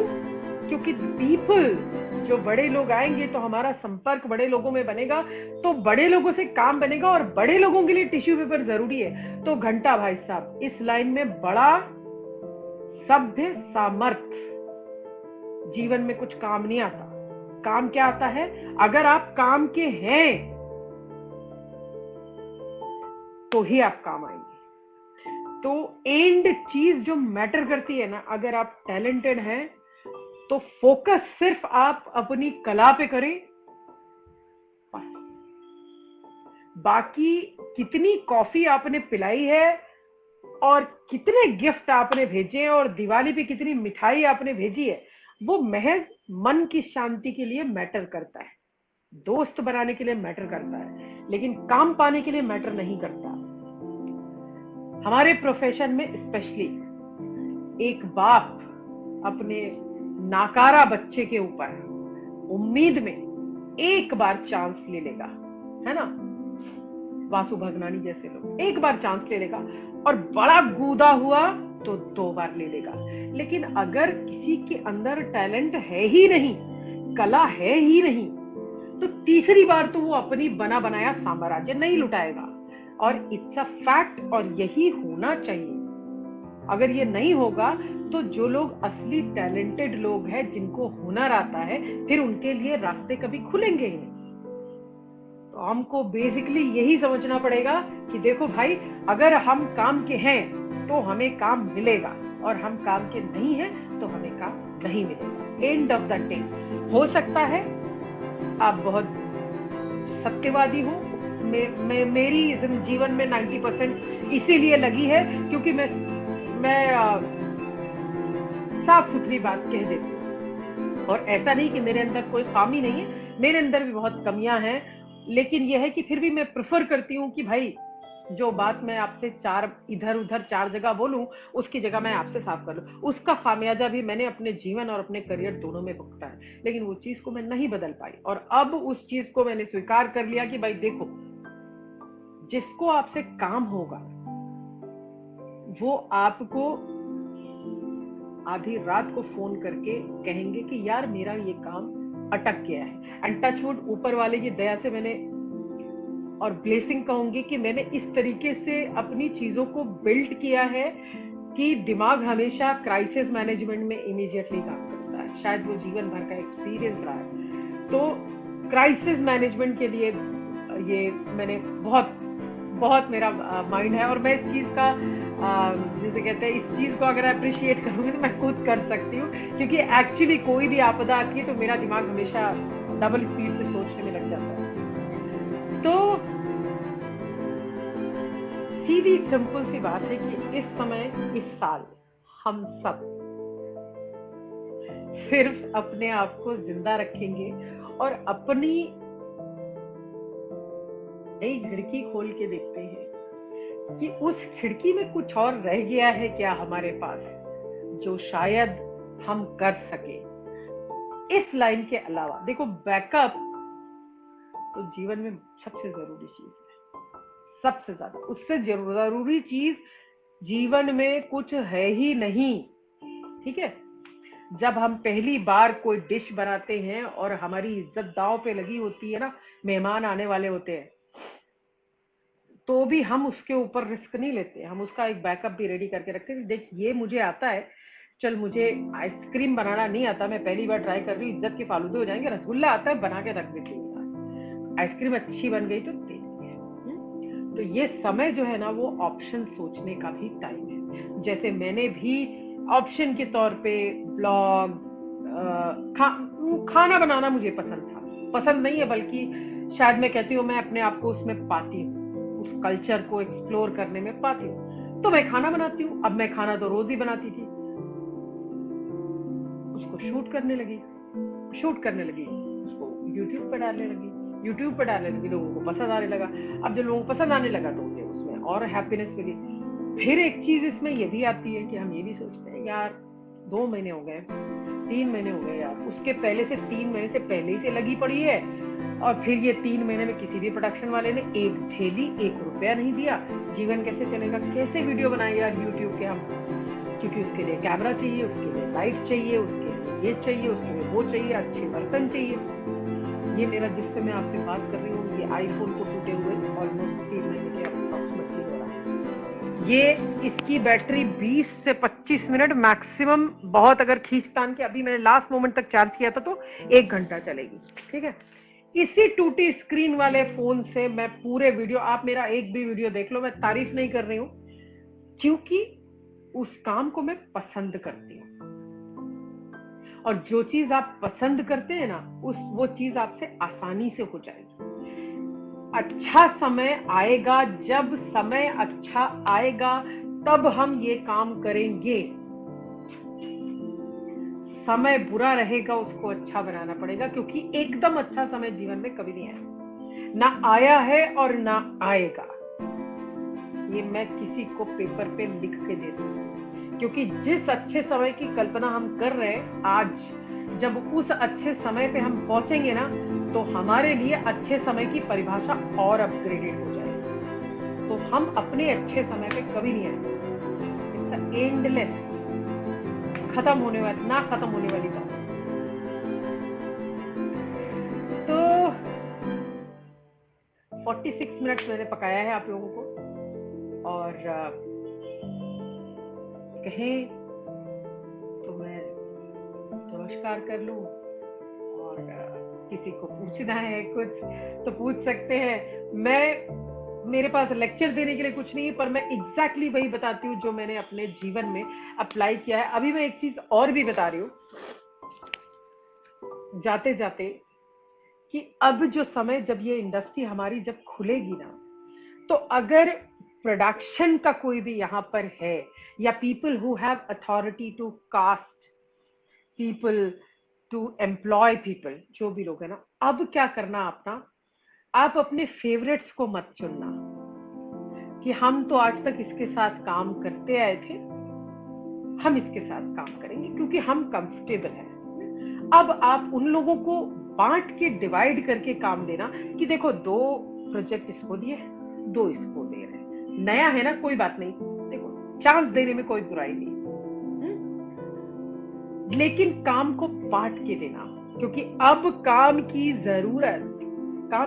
क्योंकि पीपल, जो बड़े लोग आएंगे तो हमारा संपर्क बड़े लोगों में बनेगा, तो बड़े लोगों से काम बनेगा, और बड़े लोगों के लिए टिश्यू पेपर जरूरी है। तो घंटा भाई साहब इस लाइन में बड़ा सभ्य सामर्थ्य, जीवन में कुछ काम नहीं आता। काम क्या आता है? अगर आप काम के हैं तो ही आप काम आएंगे। तो एंड चीज जो मैटर करती है ना, अगर आप टैलेंटेड हैं तो फोकस सिर्फ आप अपनी कला पे करें बस। बाकी कितनी कॉफी आपने पिलाई है और कितने गिफ्ट आपने भेजे हैं और दिवाली पे कितनी मिठाई आपने भेजी है, वो महज मन की शांति के लिए मैटर करता है, दोस्त बनाने के लिए मैटर करता है, लेकिन काम पाने के लिए मैटर नहीं करता। हमारे प्रोफेशन में स्पेशली एक बाप अपने नाकारा बच्चे के ऊपर उम्मीद में एक बार चांस ले लेगा, है ना, वासु भगनानी जैसे लोग एक बार चांस ले लेगा और बड़ा गूदा हुआ तो 2 बार ले लेगा। लेकिन अगर किसी के अंदर टैलेंट है ही नहीं, कला है ही नहीं, तो तीसरी बार तो वो अपनी बना बनाया साम्राज्य नहीं लुटाएगा। और इट्स अ फैक्ट, और यही होना चाहिए। अगर ये नहीं होगा तो जो लोग असली टैलेंटेड लोग हैं, जिनको हुनर आता है, फिर उनके लिए रास्ते कभी खुलेंगे ही नहीं। तो हमको बेसिकली यही समझना पड़ेगा कि देखो भाई, अगर हम काम के हैं तो हमें काम मिलेगा, और हम काम के नहीं हैं तो हमें काम नहीं मिलेगा। एंड ऑफ द डे हो सकता है आप बहुत सत्यवादी हो, मेरी जीवन में 90% इसीलिए लगी है क्योंकि मैं साफ सुथरी बात कह देती हूँ। और ऐसा नहीं कि मेरे अंदर कोई खामी नहीं है, मेरे अंदर भी बहुत कमियां हैं, लेकिन यह है कि फिर भी मैं प्रेफर करती हूँ कि भाई जो बात मैं आपसे इधर उधर 4 जगह बोलूं, उसकी जगह मैं आपसे साफ कर लूं। उसका खामियाजा भी मैंने अपने जीवन और अपने करियर दोनों में भुगता है, लेकिन वो चीज को मैं नहीं बदल पाई। और अब उस चीज को मैंने स्वीकार कर लिया कि भाई देखो, जिसको आपसे काम होगा वो आपको आधी रात को फोन करके कहेंगे कि यार मेरा ये काम अटक गया है। एंड टचवुड, ऊपर वाले की दया से मैंने, और ब्लेसिंग कहूंगी कि मैंने इस तरीके से अपनी चीजों को बिल्ड किया है कि दिमाग हमेशा क्राइसिस मैनेजमेंट में इमीडिएटली काम करता है। शायद वो जीवन भर का एक्सपीरियंस रहा है। तो क्राइसिस मैनेजमेंट के लिए ये मैंने बहुत बहुत मेरा माइंड है, और मैं इस चीज का जैसे कहते हैं, इस चीज को अगर अप्रिशिएट करूंगी तो मैं खुद कर सकती हूँ, क्योंकि एक्चुअली कोई भी आपदा आती है तो मेरा दिमाग हमेशा डबल स्पीड से सोचने में लग जाता है। तो सीधी सिंपल सी बात है कि इस समय, इस साल हम सब सिर्फ अपने आप को जिंदा रखेंगे और अपनी नई खिड़की खोल के देखते हैं कि उस खिड़की में कुछ और रह गया है क्या हमारे पास, जो शायद हम कर सके। इस लाइन के अलावा देखो, बैकअप तो जीवन में सबसे जरूरी चीज है, सबसे ज्यादा। उससे जरूरी चीज जीवन में कुछ है ही नहीं, ठीक है। जब हम पहली बार कोई डिश बनाते हैं और हमारी इज्जत दांव पे लगी होती है ना, मेहमान आने वाले होते हैं, तो भी हम उसके ऊपर रिस्क नहीं लेते, हम उसका एक बैकअप भी रेडी करके रखते हैं। देख, ये मुझे आता है, चल मुझे आइसक्रीम बनाना नहीं आता, मैं पहली बार ट्राई कर रही हूँ, इज्जत के फालूदे हो जाएंगे। रसगुल्ला आता है, बना के रख देती हूँ, आइसक्रीम अच्छी बन गई तो दे दी। तो ये समय जो है ना, वो ऑप्शन सोचने का भी टाइम है। जैसे मैंने भी ऑप्शन के तौर पे ब्लॉग, खाना बनाना मुझे पसंद था, पसंद नहीं है बल्कि शायद मैं कहती हूँ, मैं अपने आप को उसमें पाती हूँ, उस कल्चर को एक्सप्लोर करने में पाती हूँ, तो मैं खाना बनाती हूँ। अब मैं खाना तो रोज ही बनाती थी, उसको शूट करने लगी, उसको यूट्यूब पे डालने लगी, लोगों को पसंद आने लगा। अब जब लोगों को पसंद आने लगा तो मुझे उसमें और हैप्पीनेस मिली। फिर एक चीज इसमें ये भी आती है कि हम ये भी सोचते हैं, यार 2 महीने हो गए, 3 महीने हो गए यार, उसके पहले से 3 महीने से पहले ही से लगी पड़ी है, और फिर ये 3 महीने में किसी भी प्रोडक्शन वाले ने एक थैली 1 रुपया नहीं दिया। जीवन कैसे चलेगा, कैसे वीडियो बनाए यार यूट्यूब के हम, क्योंकि उसके लिए कैमरा चाहिए, उसके लिए लाइट चाहिए, उसके लिए ये चाहिए, उसके लिए वो चाहिए, अच्छे बर्तन चाहिए। ये मेरा जिससे मैं आपसे बात कर रही हूँ, ये आईफोन को टूटे हुए ऑलमोस्ट 3 महीने के अप्रोक्सीमेटली हो रहा है। ये इसकी बैटरी 20 से 25 मिनट मैक्सिमम, बहुत अगर खींचतान के, अभी मैंने लास्ट मोमेंट तक चार्ज किया था तो 1 घंटा चलेगी, ठीक है। इसी टूटी स्क्रीन वाले फोन से मैं पूरे वीडियो, आप मेरा एक भी वीडियो देख लो, मैं तारीफ नहीं कर रही हूं, क्योंकि उस काम को मैं पसंद करती हूँ, और जो चीज आप पसंद करते हैं ना, वो चीज आपसे आसानी से हो जाएगी। अच्छा समय आएगा, जब समय अच्छा आएगा तब हम ये काम करेंगे। समय बुरा रहेगा, उसको अच्छा बनाना पड़ेगा, क्योंकि एकदम अच्छा समय जीवन में कभी नहीं आया, ना आया है और ना आएगा। ये मैं किसी को पेपर पे लिख के दे दूं, क्योंकि जिस अच्छे समय की कल्पना हम कर रहे हैं आज, जब उस अच्छे समय पे हम पहुंचेंगे ना, तो हमारे लिए अच्छे समय की परिभाषा और अपग्रेडेड हो जाएगी। तो हम अपने अच्छे समय पे कभी नहीं आएंगे। इट्स एंडलेस, खत्म होने वाली, ना खत्म होने वाली बात। तो 46 मिनट्स मैंने पकाया है आप लोगों को, और कहें तो मैं नमस्कार कर लूं, और किसी को पूछना है कुछ तो पूछ सकते हैं। मेरे पास लेक्चर देने के लिए कुछ नहीं है, पर मैं एग्जैक्टली वही बताती हूँ जो मैंने अपने जीवन में अप्लाई किया है। अभी मैं एक चीज और भी बता रही हूँ जाते जाते, कि अब जो समय, जब ये इंडस्ट्री हमारी जब खुलेगी ना, तो अगर प्रोडक्शन का कोई भी यहाँ पर है, या people who have authority to cast people, to employ people, जो भी लोग है ना, अब क्या करना, आप अपने फेवरेट्स को मत चुनना कि हम तो आज तक इसके साथ काम करते आए थे, हम इसके साथ काम करेंगे क्योंकि हम कंफर्टेबल हैं। अब आप उन लोगों को बांट के, डिवाइड करके काम देना कि देखो 2 प्रोजेक्ट इसको दिए, 2 इसको दे रहे हैं, नया है ना, कोई बात नहीं, देखो चांस देने में कोई बुराई नहीं, लेकिन काम को बांट के देना, क्योंकि अब काम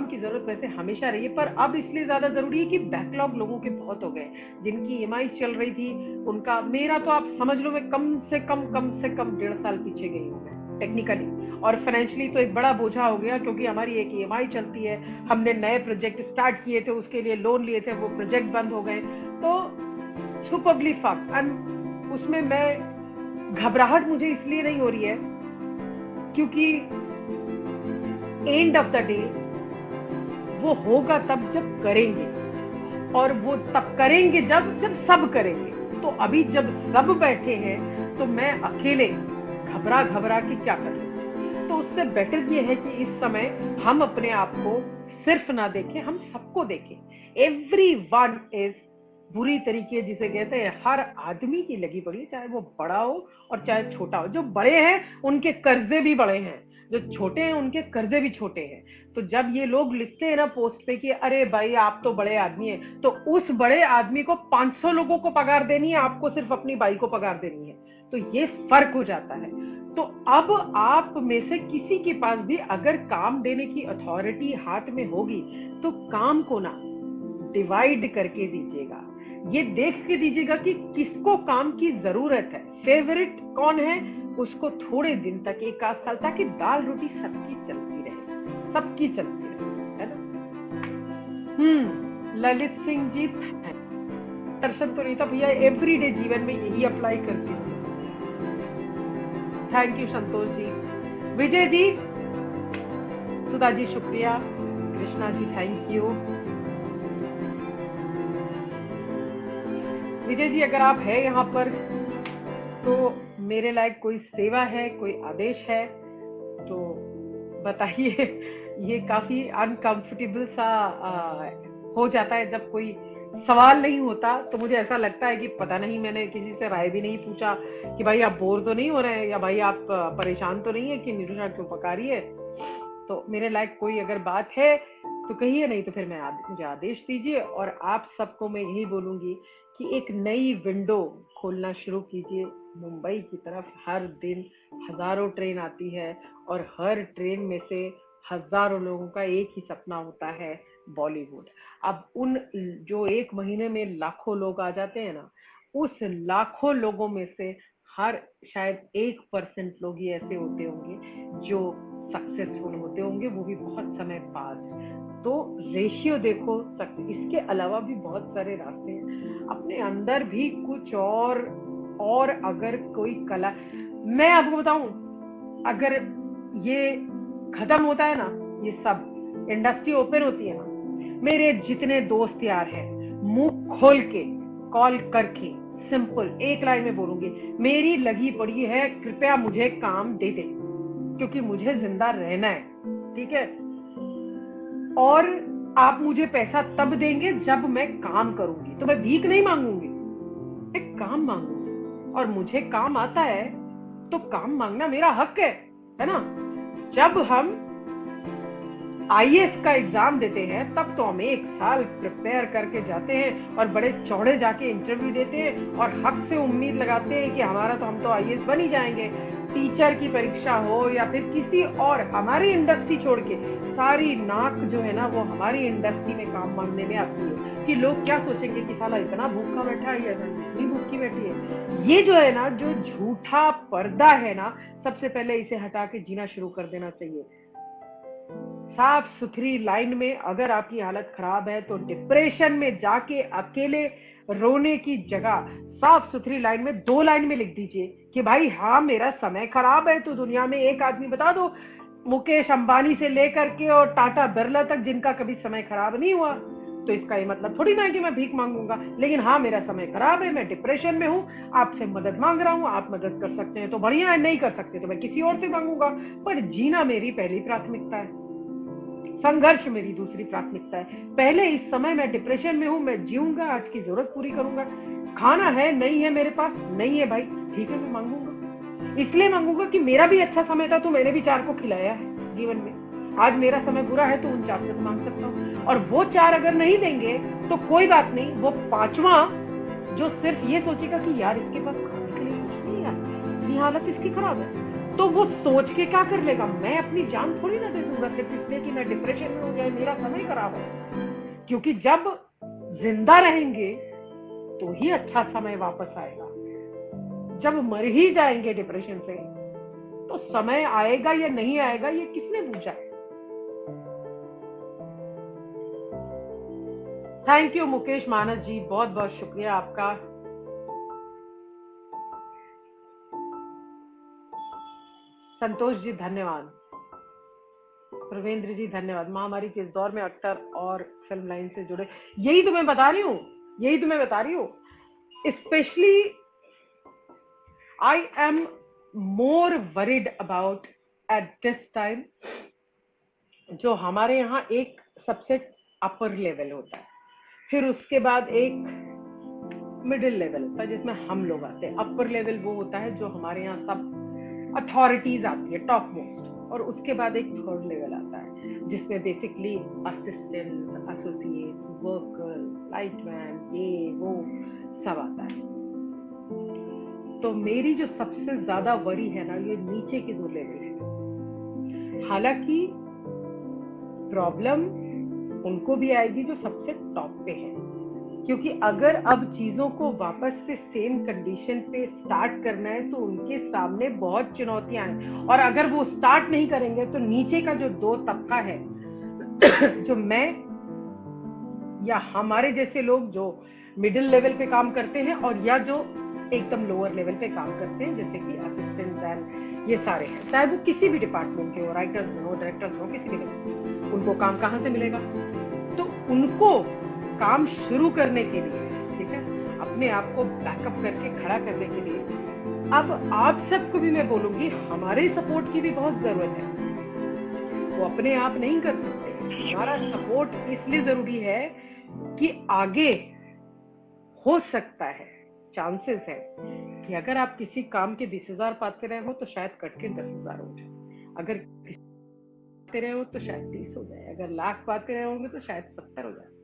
की जरूरत वैसे हमेशा रही है, पर अब इसलिए ज्यादा जरूरी है कि बैकलॉग लोगों के बहुत हो गए, जिनकी ईएमआई चल रही थी उनका, मेरा तो आप समझ लो मैं कम से कम 1.5 साल पीछे गई हूँ मैं, टेक्निकली, और फाइनेंशियली तो एक बड़ा बोझा हो गया, क्योंकि हमारी एक ईएमआई चलती है, हमने नए प्रोजेक्ट स्टार्ट किए थे, उसके लिए लोन लिए थे, वो प्रोजेक्ट बंद हो गए, तो सुपरबली फक। एंड उसमें मैं घबराहट मुझे इसलिए नहीं हो रही है क्योंकि एंड ऑफ द डे वो होगा तब जब करेंगे, और वो तब करेंगे जब जब सब करेंगे। तो अभी जब सब बैठे हैं तो मैं अकेले घबरा घबरा के क्या कर सकूं? तो उससे बेटर ये है कि इस समय हम अपने आप को सिर्फ ना देखें, हम सबको देखें। एवरीवन इज बुरी तरीके जिसे कहते हैं, हर आदमी की लगी पड़ी, चाहे वो बड़ा हो और चाहे छोटा हो। जो बड़े हैं उनके कर्जे भी बड़े हैं, जो छोटे हैं उनके कर्जे भी छोटे हैं। तो जब ये लोग लिखते हैं ना पोस्ट पे कि अरे भाई आप तो बड़े आदमी हैं, तो उस बड़े आदमी को 500 लोगों को पगार देनी है, आपको सिर्फ अपनी बाई को पगार देनी है। तो ये फर्क हो जाता है। तो अब आप में से किसी के पास भी अगर काम देने की अथॉरिटी हाथ में होगी तो काम को ना डिवाइड करके दीजिएगा। ये देख के दीजिएगा कि किसको काम की जरूरत है, फेवरेट कौन है, उसको थोड़े दिन तक, 1 आध साल, ताकि दाल रोटी सबकी चलती रहे, सबकी चलती रहे, है ना। ललित सिंह जी, दर्शन तो नहीं था भैया, एवरीडे जीवन में यही अप्लाई करती हूँ। थैंक यू संतोष जी, विजय जी, सुधा जी शुक्रिया, कृष्णा जी थैंक यू। विजय जी अगर आप है यहाँ पर तो मेरे लायक कोई सेवा है, कोई आदेश है तो बताइए। ये काफी अनकंफर्टेबल सा हो जाता है जब कोई सवाल नहीं होता, तो मुझे ऐसा लगता है कि पता नहीं, मैंने किसी से राय भी नहीं पूछा कि भाई आप बोर तो नहीं हो रहे हैं, या भाई आप परेशान तो नहीं है कि निरुषा क्यों पका रही है। तो मेरे लायक कोई अगर बात है तो कहिए, नहीं तो फिर मुझे आदेश दीजिए। और आप सबको मैं यही बोलूंगी कि एक नई विंडो खोलना शुरू कीजिए मुंबई की तरफ। हर दिन हजारों ट्रेन आती है और हर ट्रेन में से हजारों लोगों का एक ही सपना होता है, बॉलीवुड। अब उन जो 1 महीने में लाखों लोग आ जाते हैं ना, उस लाखों लोगों में से हर शायद 1% लोग ही ऐसे होते होंगे जो सक्सेसफुल होते होंगे, वो भी बहुत समय बाद। तो रेशियो देखो, इसके अलावा भी बहुत सारे रास्ते हैं, अपने अंदर भी कुछ और अगर कोई कला, मैं आपको बताऊं, अगर ये खत्म होता है ना, ये सब इंडस्ट्री ओपन होती है ना, मेरे जितने दोस्त यार हैं, मुंह खोल के कॉल करके सिंपल एक लाइन में बोलूंगी, मेरी लगी पड़ी है, कृपया मुझे काम दे दे, क्योंकि मुझे जिंदा रहना है, ठीक है। और आप मुझे पैसा तब देंगे जब मैं काम करूंगी, तो मैं भीख नहीं मांगूंगी, मैं काम मांगूंगी। और मुझे काम आता है तो काम मांगना मेरा हक है ना। जब हम आईएएस का एग्जाम देते हैं तब तो हम 1 साल प्रिपेयर करके जाते हैं और बड़े चौड़े जाके इंटरव्यू देते हैं और हक से उम्मीद लगाते हैं कि हम तो आईएएस बन ही जाएंगे। टीचर की परीक्षा हो या फिर किसी और, हमारी इंडस्ट्री छोड़ के सारी नाक जो है ना वो हमारी इंडस्ट्री में काम मांगने में आती है कि लोग क्या सोचेंगे कि साला इतना भूखा बैठा है या इतनी भूखी बैठी है। ये जो है ना, जो झूठा पर्दा है ना, सबसे पहले इसे हटा के जीना शुरू कर देना चाहिए। साफ सुथरी लाइन में अगर आपकी हालत खराब है तो डिप्रेशन में जाके अकेले रोने की जगह साफ सुथरी लाइन में 2 लाइन में लिख दीजिए कि भाई हाँ मेरा समय खराब है। तो दुनिया में एक आदमी बता दो, मुकेश अंबानी से लेकर के और टाटा बिरला तक, जिनका कभी समय खराब नहीं हुआ। तो इसका ये मतलब थोड़ी ना है कि मैं भीख मांगूंगा, लेकिन हाँ मेरा समय खराब है, मैं डिप्रेशन में हूँ, आपसे मदद मांग रहा हूँ, आप मदद कर सकते हैं तो बढ़िया है, नहीं कर सकते तो मैं किसी और से मांगूंगा। पर जीना मेरी पहली प्राथमिकता है, संघर्ष मेरी दूसरी प्राथमिकता है। पहले इस समय मैं डिप्रेशन में हूं, मैं जीऊंगा, आज की जरूरत पूरी करूंगा। खाना है नहीं है मेरे पास, नहीं है भाई, ठीक है मैं मांगूंगा। इसलिए मांगूंगा कि मेरा भी अच्छा समय था तो मैंने भी 4 को खिलाया है जीवन में। आज मेरा समय बुरा है तो उन 4 से मांग सकता हूँ, और वो 4 अगर नहीं देंगे तो कोई बात नहीं, वो 5वां जो सिर्फ ये सोचेगा कि यार इसके पास खाने के लिए कुछ नहीं है, इतनी हालत इसकी खराब है, तो वो सोच के क्या कर लेगा, मैं अपनी जान थोड़ी ना दे दूंगा सिर्फ इसलिए कि मैं डिप्रेशन में हूं या मेरा समय खराब है। क्योंकि जब जिंदा रहेंगे तो ही अच्छा समय वापस आएगा। जब मर ही जाएंगे डिप्रेशन से तो तो समय आएगा या नहीं आएगा ये किसने पूछा है? थैंक यू मुकेश मानस जी, बहुत बहुत शुक्रिया आपका। संतोष जी धन्यवाद, प्रवेंद्र जी धन्यवाद। महामारी के इस दौर में अक्टर और फिल्म लाइन से जुड़े, यही तो मैं बता रही हूँ, specially I am more worried about at this time, जो हमारे यहाँ एक सबसे अपर लेवल होता है, फिर उसके बाद एक मिडिल लेवल होता है जिसमें हम लोग आते हैं। अपर लेवल वो होता है जो हमारे यहाँ सब अथॉरिटीज आती है, टॉप मोस्ट, और उसके बाद एक थर्ड लेवल आता है जिसमें basically assistant, associate, worker, lightman, ये वो सब आता है। तो मेरी जो सबसे ज्यादा वरी है ना, ये नीचे के 2 लेवल है। हालांकि प्रॉब्लम उनको भी आएगी जो सबसे टॉप पे है, क्योंकि अगर अब चीजों को वापस से सेम कंडीशन पे स्टार्ट करना है तो उनके सामने बहुत चुनौतियां हैं, और अगर वो स्टार्ट नहीं करेंगे तो नीचे का जो 2 तबका है जो मैं या हमारे जैसे लोग जो मिडिल लेवल पे काम करते हैं, और या जो एकदम लोअर लेवल पे काम करते हैं जैसे कि असिस्टेंट एंड ये सारे हैं, चाहे वो किसी भी डिपार्टमेंट के हो, राइटर्स में हो, डायरेक्टर्स में हो, किसी भी लेवल, उनको काम कहाँ से मिलेगा? तो उनको काम शुरू करने के लिए, ठीक है, अपने आप को बैकअप करके खड़ा करने के लिए अब आप सबको भी मैं बोलूंगी, हमारे सपोर्ट की भी बहुत जरूरत है। वो अपने आप नहीं कर सकते, हमारा सपोर्ट इसलिए जरूरी है कि आगे हो सकता है, चांसेस है कि अगर आप किसी काम के 20,000 पाते रहे हो तो शायद कट के 10,000 हो जाए, अगर पाते रहे हो तो शायद 30 हो जाए, अगर लाख पाते रहे होंगे तो शायद 70 हो जाए।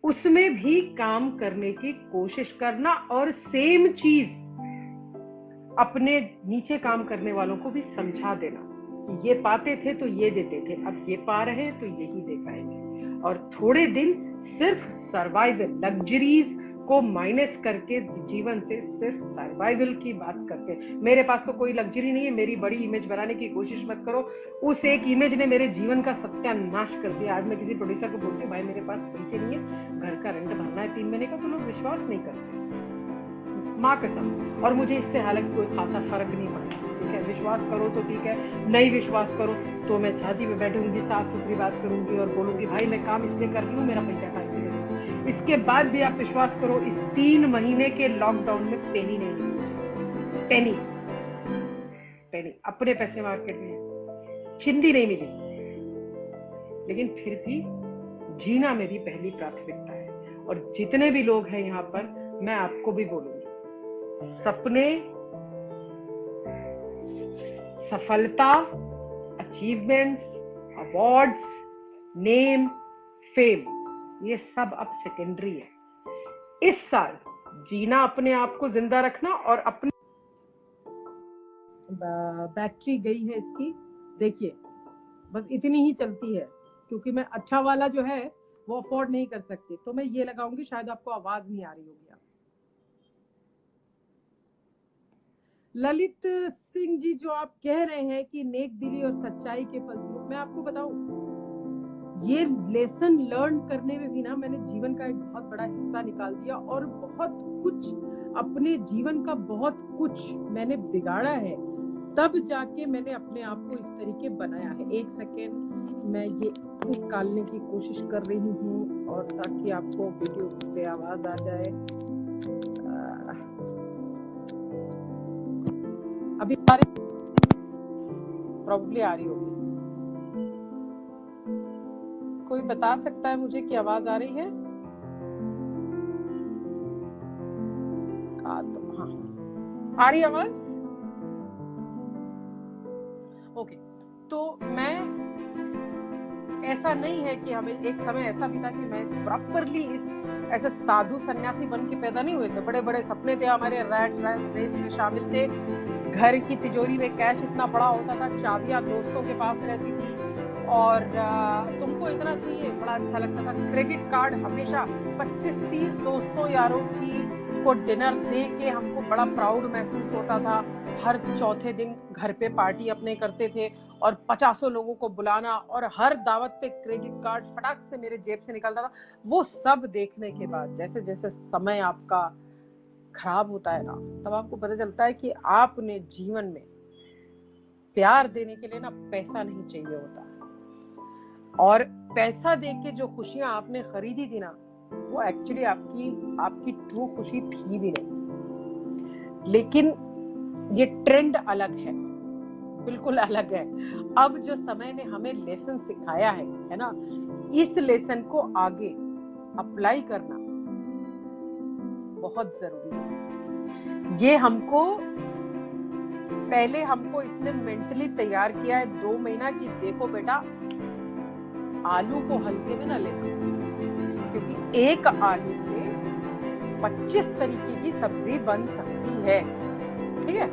उसमें भी काम करने की कोशिश करना, और सेम चीज अपने नीचे काम करने वालों को भी समझा देना कि ये पाते थे तो ये देते थे, अब ये पा रहे हैं तो यही दे पाएंगे। और थोड़े दिन सिर्फ सर्वाइवल, लग्जरीज को माइनस करके जीवन से सिर्फ सर्वाइवल की बात करते हैं। मेरे पास तो कोई लग्जरी नहीं है, मेरी बड़ी इमेज बनाने की कोशिश मत करो, उस एक इमेज ने मेरे जीवन का सत्यानाश कर दिया। आज मैं किसी प्रोड्यूसर को बोलती हूँ भाई मेरे पास पैसे नहीं है, घर का रेंट भरना है 3 महीने का, तो लोग विश्वास नहीं करते, माँ कसम। और मुझे इससे हालांकि कोई खासा फर्क नहीं पड़ता, ठीक है, विश्वास करो तो ठीक है, नहीं विश्वास करो तो मैं छाती में बैठूंगी, साफ सुथरी बात करूंगी और बोलूंगी भाई मैं काम इसलिए कर रही हूँ, मेरा पैसा खाई। इसके बाद भी आप विश्वास करो, इस 3 महीने के लॉकडाउन में पेनी नहीं मिली, पेनी अपने पैसे मार्केट में चिंदी नहीं मिली, लेकिन फिर भी जीना मेरी पहली प्राथमिकता है। और जितने भी लोग हैं यहाँ पर, मैं आपको भी बोलूंगी, सपने, सफलता, अचीवमेंट्स, अवार्ड्स, नेम, फेम, ये सब अब सेकेंडरी है। इस साल जीना, अपने आप को जिंदा रखना, और अपनी बैटरी गई है इसकी, देखिए बस इतनी ही चलती है, क्योंकि मैं अच्छा वाला जो है वो अफोर्ड नहीं कर सकती, तो मैं ये लगाऊंगी, शायद आपको आवाज नहीं आ रही होगी। ललित सिंह जी, जो आप कह रहे हैं कि नेक दिली और सच्चाई के फलस्वरूप, मैं आपको बताऊं, ये लेसन लर्न करने में भी ना मैंने जीवन का एक बहुत बड़ा हिस्सा निकाल दिया, और बहुत कुछ अपने जीवन का बहुत कुछ मैंने बिगाड़ा है, तब जाके मैंने अपने आप को इस तरीके बनाया है। एक सेकेंड, मैं ये निकालने की कोशिश कर रही हूँ, और ताकि आपको वीडियो पे आवाज आ जाए। अभी प्रॉब्ली आ रही होगी, कोई बता सकता है मुझे कि आवाज आ रही है? हाँ, आ रही आवाज? ओके, तो मैं, ऐसा नहीं है कि हमें एक समय ऐसा भी था कि मैं प्रॉपरली इस ऐसे साधु सन्यासी बन के पैदा नहीं हुए थे। बड़े बड़े सपने थे हमारे, रैट रेस में शामिल थे, घर की तिजोरी में कैश इतना बड़ा होता था, चाबियां दोस्तों के पास रहती थी, और तुमको इतना चाहिए, बड़ा अच्छा लगता था। क्रेडिट कार्ड हमेशा 25-30 दोस्तों यारों की को डिनर दे के हमको बड़ा प्राउड महसूस होता था। हर चौथे दिन घर पे पार्टी अपने करते थे और 50 लोगों को बुलाना और हर दावत पे क्रेडिट कार्ड फटाक से मेरे जेब से निकलता था। वो सब देखने के बाद जैसे जैसे समय आपका खराब होता है ना, तब आपको पता चलता है कि आपने जीवन में प्यार देने के लिए ना पैसा नहीं चाहिए होता, और पैसा देके जो खुशियां आपने खरीदी थी ना, वो एक्चुअली आपकी ट्रू खुशी थी भी नहीं। लेकिन ये ट्रेंड अलग है, बिल्कुल अलग है। अब जो समय ने हमें लेसन सिखाया है ना, इस लेसन को आगे अप्लाई करना बहुत जरूरी है। ये पहले हमको इसने मेंटली तैयार किया है 2 महीना कि देखो बेटा, आलू को हल्के में ना लेना, क्योंकि एक आलू से 25 तरीके की सब्जी बन सकती है। ठीक है,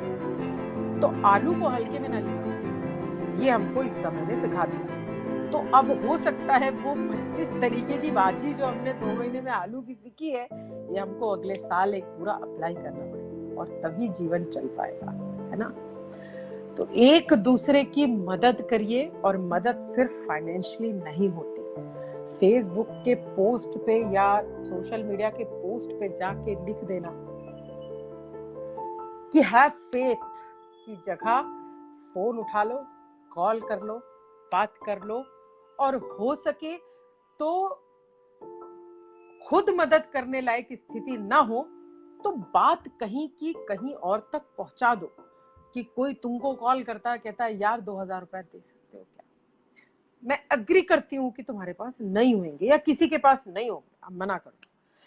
तो आलू को हल्के में ना लेना, ये हमको इस समय ने सिखा दिया। तो अब हो सकता है वो 25 तरीके की भाजी जो हमने 2 महीने में आलू की सीखी है, ये हमको अगले साल एक पूरा अप्लाई करना पड़ेगा, और तभी जीवन चल पाएगा, है ना। तो एक दूसरे की मदद करिए, और मदद सिर्फ फाइनेंशियली नहीं होती। फेसबुक के पोस्ट पे या सोशल मीडिया के पोस्ट पे जाके लिख देना कि हैव फेथ की जगह फोन उठा लो, कॉल कर लो, बात कर लो, और हो सके तो खुद मदद करने लायक स्थिति ना हो तो बात कहीं की कहीं और तक पहुंचा दो, कि कोई तुमको कॉल करता है, कहता है यार 2000 रुपए दे सकते हो क्या। मैं अग्री करती हूँ कि तुम्हारे पास नहीं होंगे या किसी के पास नहीं होंगे, आप मना करो,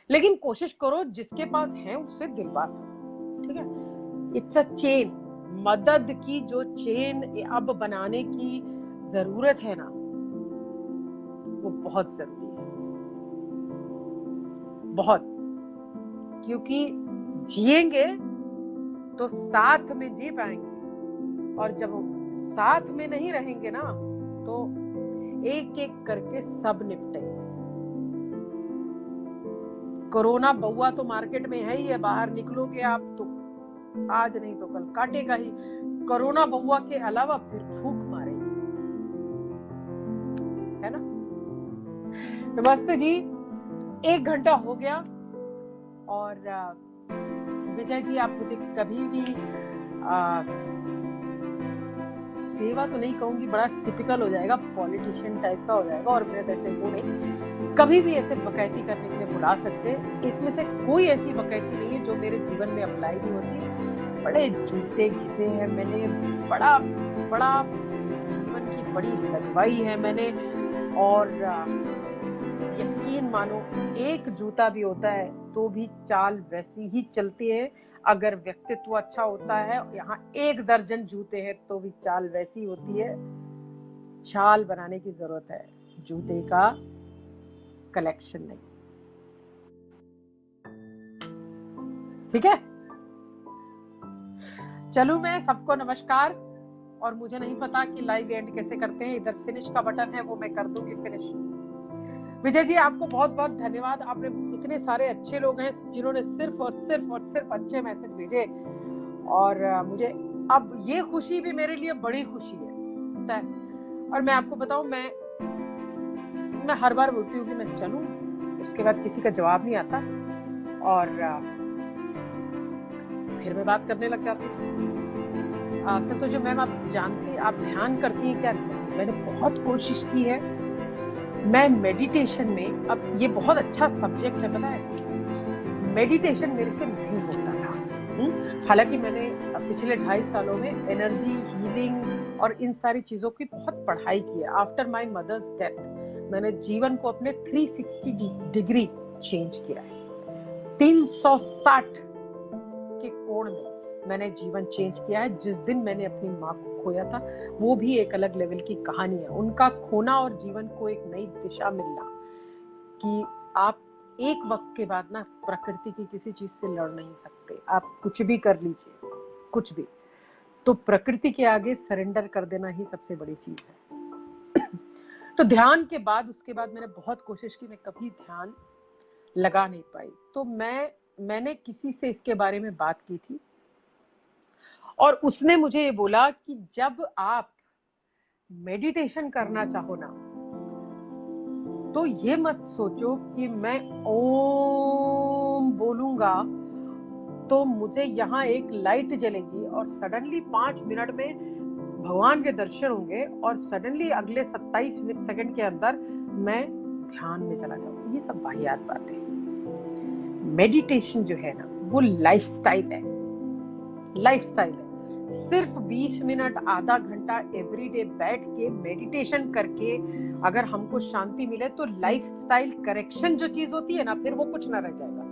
लेकिन कोशिश करो जिसके पास है उससे दिलवा सको। ठीक है, इट्स अ चेन। मदद की जो चेन अब बनाने की जरूरत है ना, वो बहुत जरूरी है, बहुत। क्योंकि जिएंगे तो साथ में जी पाएंगे, और जब साथ में नहीं रहेंगे ना, तो एक एक करके सब निपटेंगे। कोरोना बउआ तो मार्केट में है ही है, बाहर निकलोगे आप तो आज नहीं तो कल काटेगा ही। कोरोना बउआ के अलावा फिर भूख मारेगी, है ना। नमस्ते जी, 1 घंटा हो गया, और विजय जी आप मुझे कभी भी सेवा तो नहीं कहूंगी, बड़ा टिपिकल हो जाएगा, पॉलिटिशियन टाइप का हो जाएगा, और मैं वैसे वो नहीं, कभी भी ऐसे बकैती करने के लिए बुला सकते। इसमें से कोई ऐसी बकैती नहीं है जो मेरे जीवन में अप्लाई नहीं होती। बड़े जूते घिसे हैं मैंने, बड़ा बड़ा जीवन की बड़ी लगवाई है मैंने, और यकीन मानो एक जूता भी होता है तो भी चाल वैसी ही चलती है। अगर व्यक्तित्व अच्छा होता है, यहाँ 1 दर्जन जूते हैं तो भी चाल वैसी होती है। चाल बनाने की जरूरत है, जूते का कलेक्शन नहीं। ठीक है, चलो मैं सबको नमस्कार, और मुझे नहीं पता कि लाइव एंड कैसे करते हैं, इधर फिनिश का बटन है वो मैं कर दूंगी फिनिश। विजय जी आपको बहुत बहुत धन्यवाद, आपने इतने सारे अच्छे लोग हैं जिन्होंने सिर्फ और सिर्फ अच्छे मैसेज भेजे, और मुझे अब ये खुशी भी मेरे लिए बड़ी खुशी है, पता है। और मैं आपको बताऊं, मैं हर बार बोलती हूँ कि मैं चलूं, उसके बाद किसी का जवाब नहीं आता, और फिर मैं बात करने लग जाती हूँ। संतोष मैम, आप जानती, आप ध्यान करती हैं क्या? मैंने बहुत कोशिश की है। मैं मेडिटेशन में, अब ये बहुत अच्छा सब्जेक्ट है, पता है, मेडिटेशन मेरे से नहीं होता था। हालांकि मैंने पिछले 2.5 सालों में एनर्जी हीलिंग और इन सारी चीजों की बहुत पढ़ाई की है। आफ्टर माय मदर्स डेथ मैंने जीवन को अपने 360 डिग्री चेंज किया है। 360 के कोण में मैंने जीवन चेंज किया है। जिस दिन मैंने अपनी माँ को खोया था, वो भी एक अलग लेवल की कहानी है। उनका खोना और जीवन को एक नई दिशा मिलना, कि आप एक वक्त के बाद ना प्रकृति की किसी चीज से लड़ नहीं सकते, आप कुछ भी कर लीजिए, कुछ भी, तो प्रकृति के आगे सरेंडर कर देना ही सबसे बड़ी चीज है। तो ध्यान के बाद, उसके बाद मैंने बहुत कोशिश की, मैं कभी ध्यान लगा नहीं पाई। तो मैंने किसी से इसके बारे में बात की थी, और उसने मुझे ये बोला कि जब आप मेडिटेशन करना चाहो ना, तो ये मत सोचो कि मैं ओम बोलूंगा तो मुझे यहाँ एक लाइट जलेगी और सडनली 5 मिनट में भगवान के दर्शन होंगे और सडनली अगले 27 सेकंड के अंदर मैं ध्यान में चला जाऊंगा। ये सब वाहियात बात है। मेडिटेशन जो है ना, वो लाइफस्टाइल है, लाइफस्टाइल है। सिर्फ 20 मिनट आधा घंटा एवरीडे बैठ के मेडिटेशन करके अगर हमको शांति मिले तो लाइफस्टाइल करेक्शन जो चीज होती है ना, फिर वो कुछ ना रह जाएगा।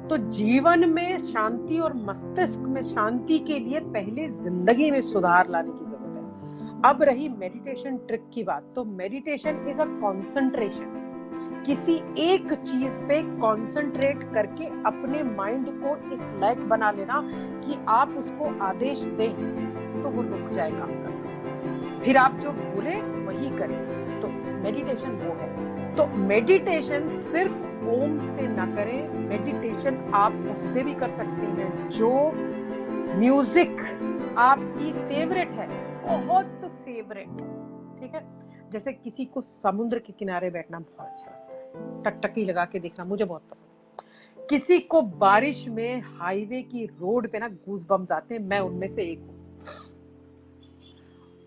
तो जीवन में शांति और मस्तिष्क में शांति के लिए पहले जिंदगी में सुधार लाने की जरूरत है। अब रही मेडिटेशन ट्रिक की बात, तो मेडिटेशन इज अ कॉन्सेंट्रेशन। किसी एक चीज पे कॉन्सेंट्रेट करके अपने माइंड को इस लायक बना लेना कि आप उसको आदेश दें तो वो रुक जाएगा आपका, फिर आप जो बोले वही करें। तो मेडिटेशन वो है। तो मेडिटेशन सिर्फ ओम से ना करें, मेडिटेशन आप उससे भी कर सकते हैं जो म्यूजिक आपकी फेवरेट है, बहुत फेवरेट, ठीक है। जैसे किसी को समुद्र के किनारे बैठना बहुत अच्छा लगता है, टकटकी लगा के देखना मुझे बहुत पसंद है। किसी को बारिश में हाईवे की रोड पे ना गूज़बम्स आते हैं, मैं उनमें से एक हूँ।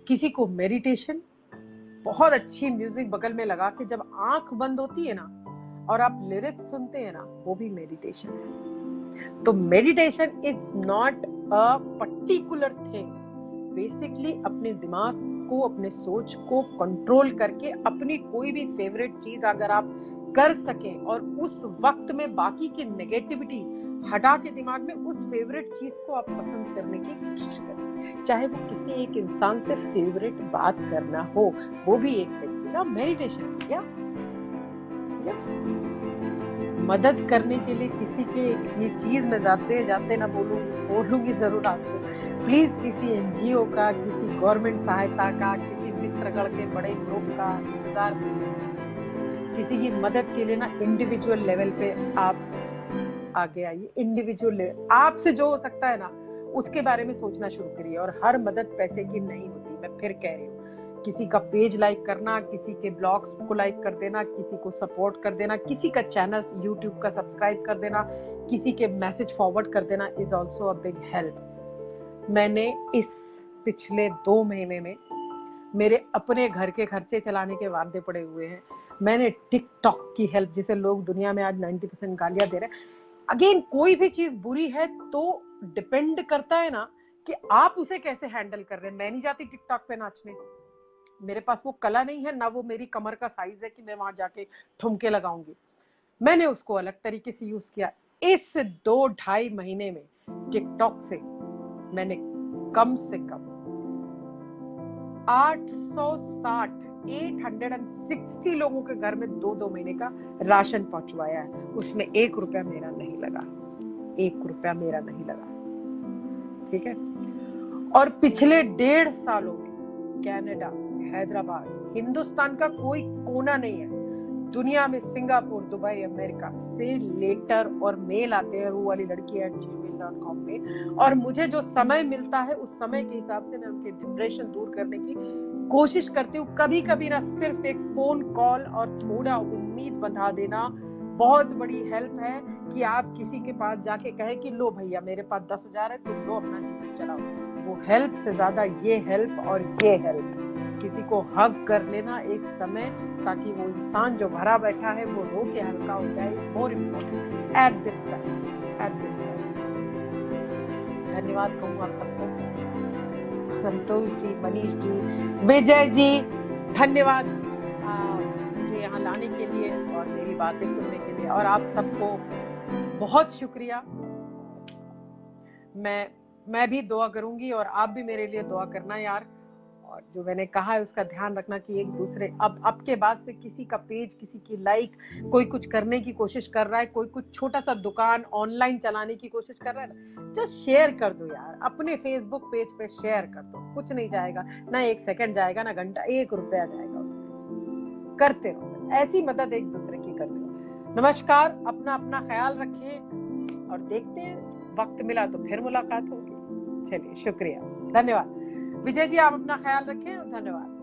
किसी को मेडिटेशन, बहुत अच्छी म्यूजिक बगल में लगा के जब आंख बंद होती है ना और आप लिरिक्स सुनते हैं ना, वो भी मेडिटेशन है। तो meditation is not a particular thing, basically अपने दिमाग को, अपने सोच को कंट्रोल करके अपनी कोई भी फेवरेट चीज अगर आप कर सकें और उस वक्त में बाकी की नेगेटिविटी हटा के दिमाग में उस फेवरेट चीज को आप पसंद करने की कोशिश करें। चाहे वो किसी एक इंसान से फेवरेट बात करना हो, वो भी एक तरीके का मेडिटेशन है। मदद करने के लिए किसी के ये चीज में जाते ना बोलूंगी जरूर आपको। प्लीज किसी एनजीओ का, किसी गवर्नमेंट सहायता का, किसी मित्रगण के बड़े ग्रुप का इंतजार, किसी की मदद के लिए ना इंडिविजुअल लेवल पे आप आगे आइए। इंडिविजुअल लेवल आपसे जो हो सकता है ना उसके बारे में सोचना शुरू करिए। और हर मदद पैसे की नहीं होती, मैं फिर कह रही हूँ। किसी का पेज लाइक करना, किसी के ब्लॉग्स को लाइक कर देना, किसी को सपोर्ट कर देना, किसी का चैनल यूट्यूब का सब्सक्राइब कर देना, किसी के मैसेज फॉरवर्ड कर देना is also a big help. मैंने इस पिछले 2 महीने में मेरे अपने घर के खर्चे चलाने के वादे पड़े हुए हैं। मैंने टिकटॉक की हेल्प, जिसे लोग दुनिया में आज 90% गालियां दे रहे हैं। अगेन, कोई भी चीज बुरी है तो डिपेंड करता है ना कि आप उसे कैसे हैंडल कर रहे हैं। मैं नहीं जाती टिकटॉक पे नाचने, मेरे पास वो कला नहीं है, ना वो मेरी कमर का साइज है कि मैं वहां जाके ठुमके लगाऊंगी। मैंने उसको अलग तरीके से यूज किया। इस 2-2.5 महीने में टिकटॉक से मैंने कम से कम 860 लोगों के घर में 2-2 महीने का राशन पहुंचवाया है। उसमें 1 रुपया मेरा नहीं लगा, 1 रुपया मेरा नहीं लगा, ठीक है। और पिछले 1.5 सालों में कनाडा, हैदराबाद, हिंदुस्तान का कोई कोना नहीं है, दुनिया में सिंगापुर, दुबई, अमेरिका से लेटर और मेल आते हैं वो वाली लड़की@gmail.com पे। और मुझे जो समय मिलता है उस समय के हिसाब से मैं उनके डिप्रेशन दूर करने की कोशिश करती हूँ। कभी कभी ना सिर्फ एक फोन कॉल और थोड़ा उम्मीद बंधा देना बहुत बड़ी हेल्प है कि आप किसी के पास जाके कहें कि लो भैया मेरे पास 10,000 है, तुम लो अपना जीवन चलाओ। वो हेल्प से ज्यादा ये हेल्प और ये हेल्प, किसी को हग कर लेना एक समय, ताकि वो इंसान जो भरा बैठा है वो रो के हल्का हो जाए, more important at this time. धन्यवाद कहूँगा सबको। संतोष जी, मनीष जी, विजय जी, धन्यवाद मुझे यहाँ लाने के लिए और मेरी बातें सुनने के लिए। और आप सबको बहुत शुक्रिया। मैं भी दुआ करूंगी और आप भी मेरे लिए दुआ करना यार। और जो मैंने कहा है उसका ध्यान रखना कि एक दूसरे, अब के बाद से किसी का पेज, किसी की लाइक, कोई कुछ करने की कोशिश कर रहा है, कोई कुछ छोटा सा दुकान ऑनलाइन चलाने की कोशिश कर रहा है ना, जस्ट शेयर कर दो यार, अपने फेसबुक पेज पे शेयर कर दो। कुछ नहीं जाएगा, ना 1 सेकंड जाएगा, ना घंटा, 1 रुपया जाएगा उसमें। करते रहो ऐसी मदद, एक दूसरे की करते रहो। नमस्कार, अपना ख्याल रखें और देखते हैं, वक्त मिला तो फिर मुलाकात होगी। चलिए शुक्रिया, धन्यवाद। विजय जी आप अपना ख्याल रखें, धन्यवाद।